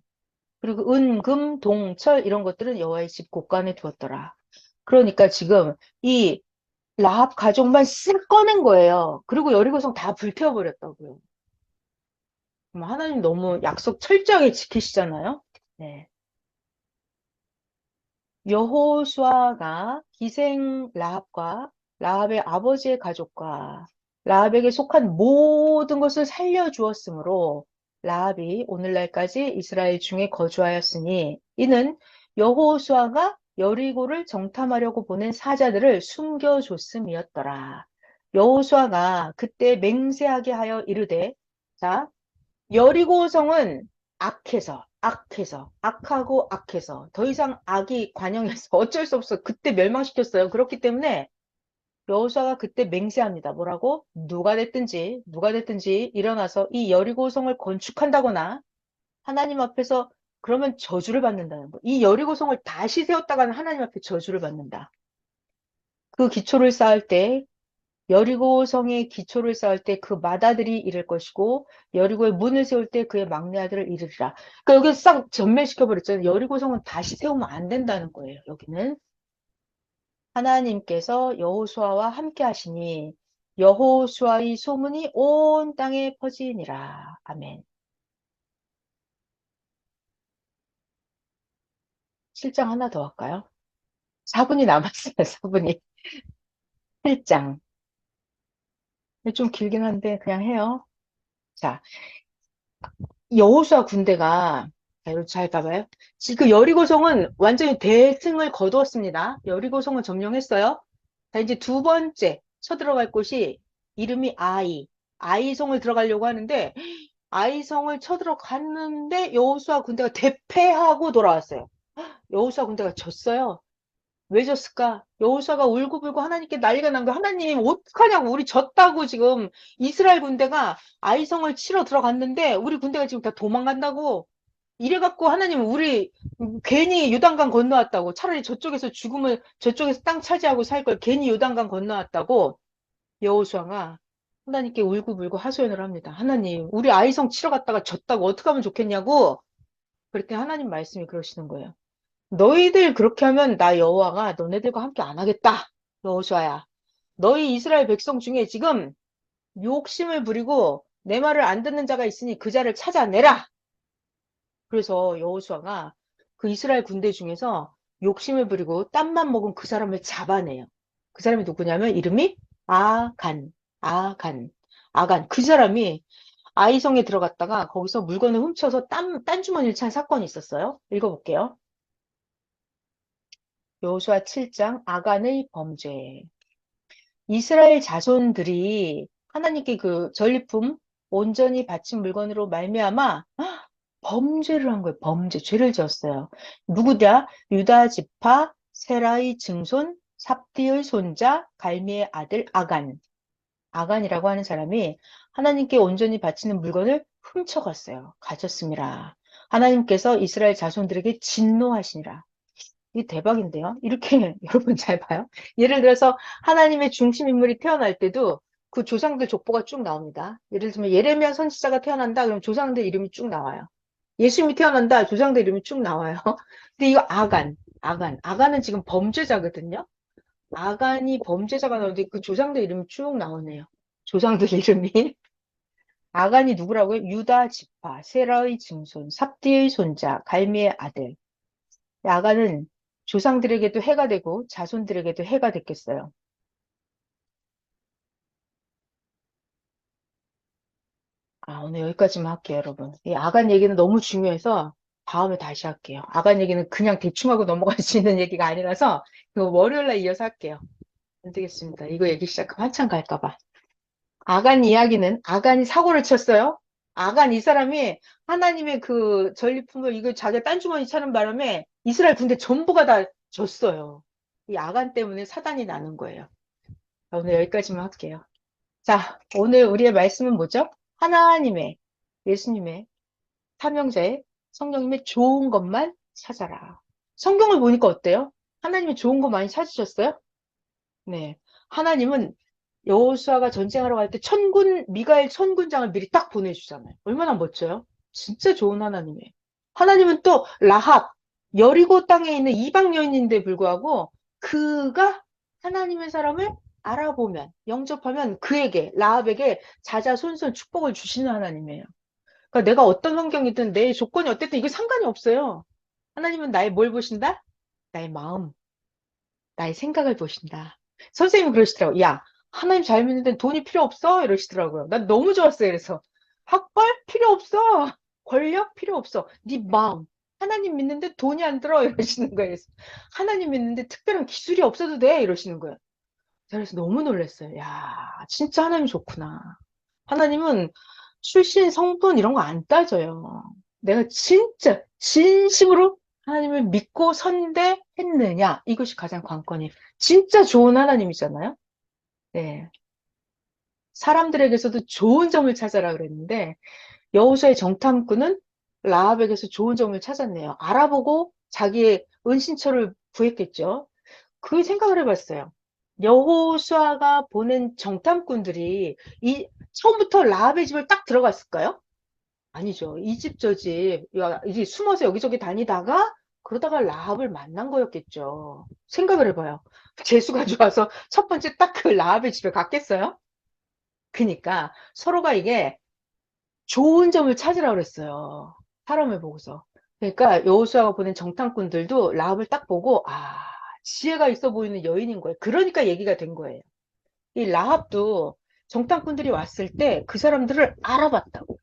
Speaker 1: 그리고 은, 금, 동, 철 이런 것들은 여호와의 집 곳간에 두었더라. 그러니까 지금 이 라합 가족만 쓱 꺼낸 거예요. 그리고 여리고성 다 불태워버렸다고요. 하나님 너무 약속 철저하게 지키시잖아요. 네. 여호수아가 기생 라합과 라합의 아버지의 가족과 라합에게 속한 모든 것을 살려주었으므로 라합이 오늘날까지 이스라엘 중에 거주하였으니 이는 여호수아가 여리고를 정탐하려고 보낸 사자들을 숨겨줬음이었더라. 여호수아가 그때 맹세하게 하여 이르되 자 여리고성은 악하고 악해서 더 이상 악이 관영해서 어쩔 수 없어. 그때 멸망시켰어요. 그렇기 때문에 여호수아가 그때 맹세합니다. 뭐라고? 누가 됐든지 일어나서 이 여리고성을 건축한다거나 하나님 앞에서 그러면 저주를 받는다는 거. 이 여리고성을 다시 세웠다가는 하나님 앞에 저주를 받는다. 그 기초를 쌓을 때 여리고성의 기초를 쌓을 때 그 맏아들이 이를 것이고 여리고의 문을 세울 때 그의 막내 아들을 이르리라. 그러니까 여기 싹 전멸시켜 버렸잖아요. 여리고성은 다시 세우면 안 된다는 거예요. 여기는 하나님께서 여호수아와 함께 하시니 여호수아의 소문이 온 땅에 퍼지니라. 아멘. 7장 하나 더 할까요? 4분이 남았어요. 4분이. 7장. 좀 길긴 한데 그냥 해요. 자, 여호수아 군대가 자, 이거 잘 봐봐요. 지금 여리고성은 완전히 대승을 거두었습니다. 여리고성은 점령했어요. 자, 이제 두 번째 쳐들어갈 곳이 이름이 아이성을 들어가려고 하는데 아이성을 쳐들어갔는데 여호수아 군대가 대패하고 돌아왔어요. 여호수아 군대가 졌어요. 왜 졌을까? 여호수아가 울고불고 하나님께 난리가 난 거야. 하나님 어떡하냐고 우리 졌다고 지금 이스라엘 군대가 아이성을 치러 들어갔는데 우리 군대가 지금 다 도망간다고. 이래갖고 하나님은 우리 괜히 요단강 건너왔다고. 차라리 저쪽에서 죽으면 저쪽에서 땅 차지하고 살 걸 괜히 요단강 건너왔다고. 여호수아가 하나님께 울고불고 하소연을 합니다. 하나님 우리 아이성 치러 갔다가 졌다고 어떻게 하면 좋겠냐고. 그랬더니 하나님 말씀이 그러시는 거예요. 너희들 그렇게 하면 나 여호와가 너네들과 함께 안 하겠다. 여호수아야. 너희 이스라엘 백성 중에 지금 욕심을 부리고 내 말을 안 듣는 자가 있으니 그 자를 찾아내라. 그래서 여호수아가 그 이스라엘 군대 중에서 욕심을 부리고 땀만 먹은 그 사람을 잡아내요. 그 사람이 누구냐면 이름이 아간, 아간, 아간. 그 사람이 아이성에 들어갔다가 거기서 물건을 훔쳐서 딴 주머니를 찬 사건이 있었어요. 읽어볼게요. 여호수아 7장 아간의 범죄. 이스라엘 자손들이 하나님께 그 전리품 온전히 바친 물건으로 말미암아 범죄를 한 거예요. 범죄, 죄를 지었어요. 누구냐? 유다 지파 세라의 증손 삽디의 손자 갈미의 아들 아간. 아간이라고 하는 사람이 하나님께 온전히 바치는 물건을 훔쳐갔어요. 가졌습니다. 하나님께서 이스라엘 자손들에게 진노하시니라. 이게 대박인데요. 이렇게 여러분 잘 봐요. 예를 들어서 하나님의 중심 인물이 태어날 때도 그 조상들 족보가 쭉 나옵니다. 예를 들면 예레미야 선지자가 태어난다 그러면 조상들 이름이 쭉 나와요. 예수님이 태어난다 조상들 이름이 쭉 나와요. 근데 이거 아간은 지금 범죄자거든요. 아간이 범죄자가 나오는데 그 조상들 이름이 쭉 나오네요. 조상들 이름이. 아간이 누구라고요? 유다 지파, 세라의 증손, 삽디의 손자, 갈미의 아들. 아간은 조상들에게도 해가 되고 자손들에게도 해가 됐겠어요. 오늘 여기까지만 할게요, 여러분. 이 아간 얘기는 너무 중요해서 다음에 다시 할게요. 아간 얘기는 그냥 대충 하고 넘어갈 수 있는 얘기가 아니라서 이거 월요일 날 이어서 할게요. 안 되겠습니다. 이거 얘기 시작하면 한참 갈까 봐. 아간 이야기는 아간이 사고를 쳤어요. 아간 이 사람이 하나님의 그 전리품을 이거 자기 딴주머니 차는 바람에 이스라엘 군대 전부가 다 졌어요. 이 아간 때문에 사단이 나는 거예요. 자, 오늘 여기까지만 할게요. 자, 오늘 우리의 말씀은 뭐죠? 하나님의, 예수님의 삼형제의 성령님의 좋은 것만 찾아라. 성경을 보니까 어때요? 하나님의 좋은 거 많이 찾으셨어요? 네. 하나님은 여호수아가 전쟁하러 갈 때 미가엘 천군장을 미리 딱 보내주잖아요. 얼마나 멋져요? 진짜 좋은 하나님이에요. 하나님은 또 라합, 여리고 땅에 있는 이방 여인인데 불구하고 그가 하나님의 사람을 알아보면, 영접하면 그에게, 라합에게 자자손손 축복을 주시는 하나님이에요. 그러니까 내가 어떤 환경이든 내 조건이 어땠든 이게 상관이 없어요. 하나님은 나의 뭘 보신다? 나의 마음, 나의 생각을 보신다. 선생님이 그러시더라고요. 야, 하나님 잘 믿는 데는 돈이 필요 없어? 이러시더라고요. 난 너무 좋았어요. 그래서 학벌 필요 없어. 권력 필요 없어. 네 마음. 하나님 믿는데 돈이 안 들어. 이러시는 거예요. 그래서 하나님 믿는데 특별한 기술이 없어도 돼. 이러시는 거예요. 그래서 너무 놀랐어요. 야, 진짜 하나님 좋구나. 하나님은 출신, 성분 이런 거 안 따져요. 내가 진짜 진심으로 하나님을 믿고 선대했느냐? 이것이 가장 관건이에요. 진짜 좋은 하나님이잖아요. 네. 사람들에게서도 좋은 점을 찾아라 그랬는데 여호수아의 정탐꾼은 라합에게서 좋은 점을 찾았네요. 알아보고 자기의 은신처를 구했겠죠. 그 생각을 해봤어요. 여호수아가 보낸 정탐꾼들이 처음부터 라합의 집을 딱 들어갔을까요? 아니죠. 이 집 저 집, 이제 숨어서 여기저기 다니다가 그러다가 라합을 만난 거였겠죠. 생각을 해봐요. 재수가 좋아서 첫 번째 딱 그 라합의 집에 갔겠어요? 그니까 서로가 이게 좋은 점을 찾으라 그랬어요. 사람을 보고서. 그러니까 여호수아가 보낸 정탐꾼들도 라합을 딱 보고 지혜가 있어 보이는 여인인 거예요. 그러니까 얘기가 된 거예요. 이 라합도 정탐꾼들이 왔을 때 그 사람들을 알아봤다고.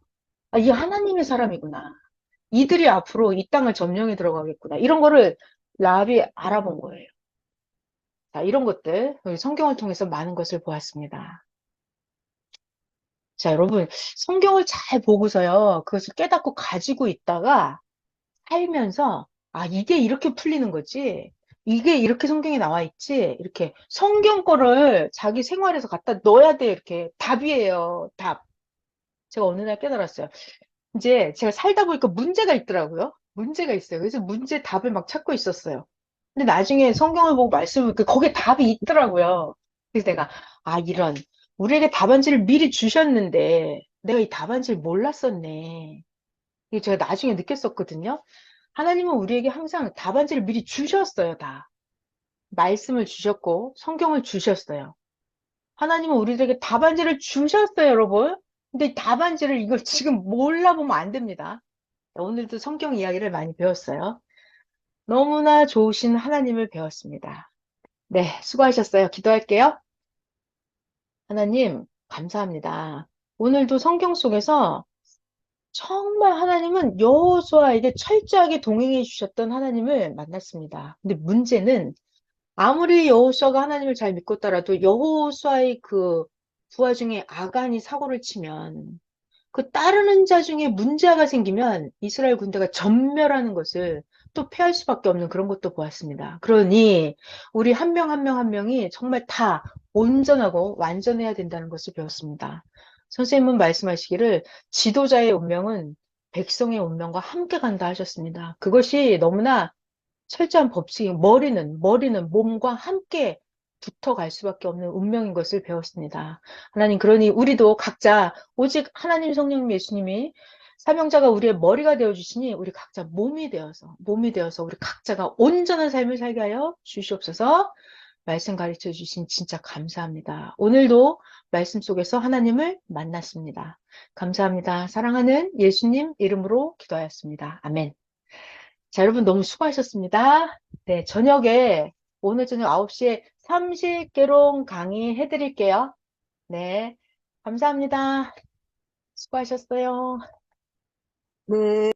Speaker 1: 이 하나님의 사람이구나. 이들이 앞으로 이 땅을 점령해 들어가겠구나. 이런 거를 라합이 알아본 거예요. 자, 이런 것들 성경을 통해서 많은 것을 보았습니다. 자, 여러분, 성경을 잘 보고서요. 그것을 깨닫고 가지고 있다가 살면서 이게 이렇게 풀리는 거지. 이게 이렇게 성경에 나와 있지. 이렇게 성경 거를 자기 생활에서 갖다 넣어야 돼. 이렇게 답이에요. 답. 제가 어느 날 깨달았어요. 이제 제가 살다 보니까 문제가 있더라고요. 문제가 있어요. 그래서 문제 답을 막 찾고 있었어요. 근데 나중에 성경을 보고 말씀을 거기에 답이 있더라고요. 그래서 내가 이런 우리에게 답안지를 미리 주셨는데 내가 이 답안지를 몰랐었네. 이게 제가 나중에 느꼈었거든요. 하나님은 우리에게 항상 답안지를 미리 주셨어요, 다. 말씀을 주셨고 성경을 주셨어요. 하나님은 우리들에게 답안지를 주셨어요, 여러분. 근데 이 답안지를 이걸 지금 몰라보면 안 됩니다. 오늘도 성경 이야기를 많이 배웠어요. 너무나 좋으신 하나님을 배웠습니다. 네, 수고하셨어요. 기도할게요. 하나님, 감사합니다. 오늘도 성경 속에서 정말 하나님은 여호수아에게 철저하게 동행해 주셨던 하나님을 만났습니다. 근데 문제는 아무리 여호수아가 하나님을 잘 믿고 따라도 여호수아의 그 부하 중에 아간이 사고를 치면 그 따르는 자 중에 문제가 생기면 이스라엘 군대가 전멸하는 것을 또 피할 수밖에 없는 그런 것도 보았습니다. 그러니 우리 한 명 한 명 한 명이 정말 다 온전하고 완전해야 된다는 것을 배웠습니다. 선생님은 말씀하시기를 지도자의 운명은 백성의 운명과 함께 간다 하셨습니다. 그것이 너무나 철저한 법칙이 머리는 몸과 함께 붙어갈 수밖에 없는 운명인 것을 배웠습니다. 하나님, 그러니 우리도 각자 오직 하나님, 성령, 예수님이 사명자가 우리의 머리가 되어 주시니 우리 각자 몸이 되어서 우리 각자가 온전한 삶을 살게 하여 주시옵소서. 말씀 가르쳐 주신 진짜 감사합니다. 오늘도 말씀 속에서 하나님을 만났습니다. 감사합니다. 사랑하는 예수님 이름으로 기도하였습니다. 아멘. 자, 여러분 너무 수고하셨습니다. 네, 오늘 저녁 9시에 삼실개론 강의 해드릴게요. 네, 감사합니다. 수고하셨어요.
Speaker 2: 네.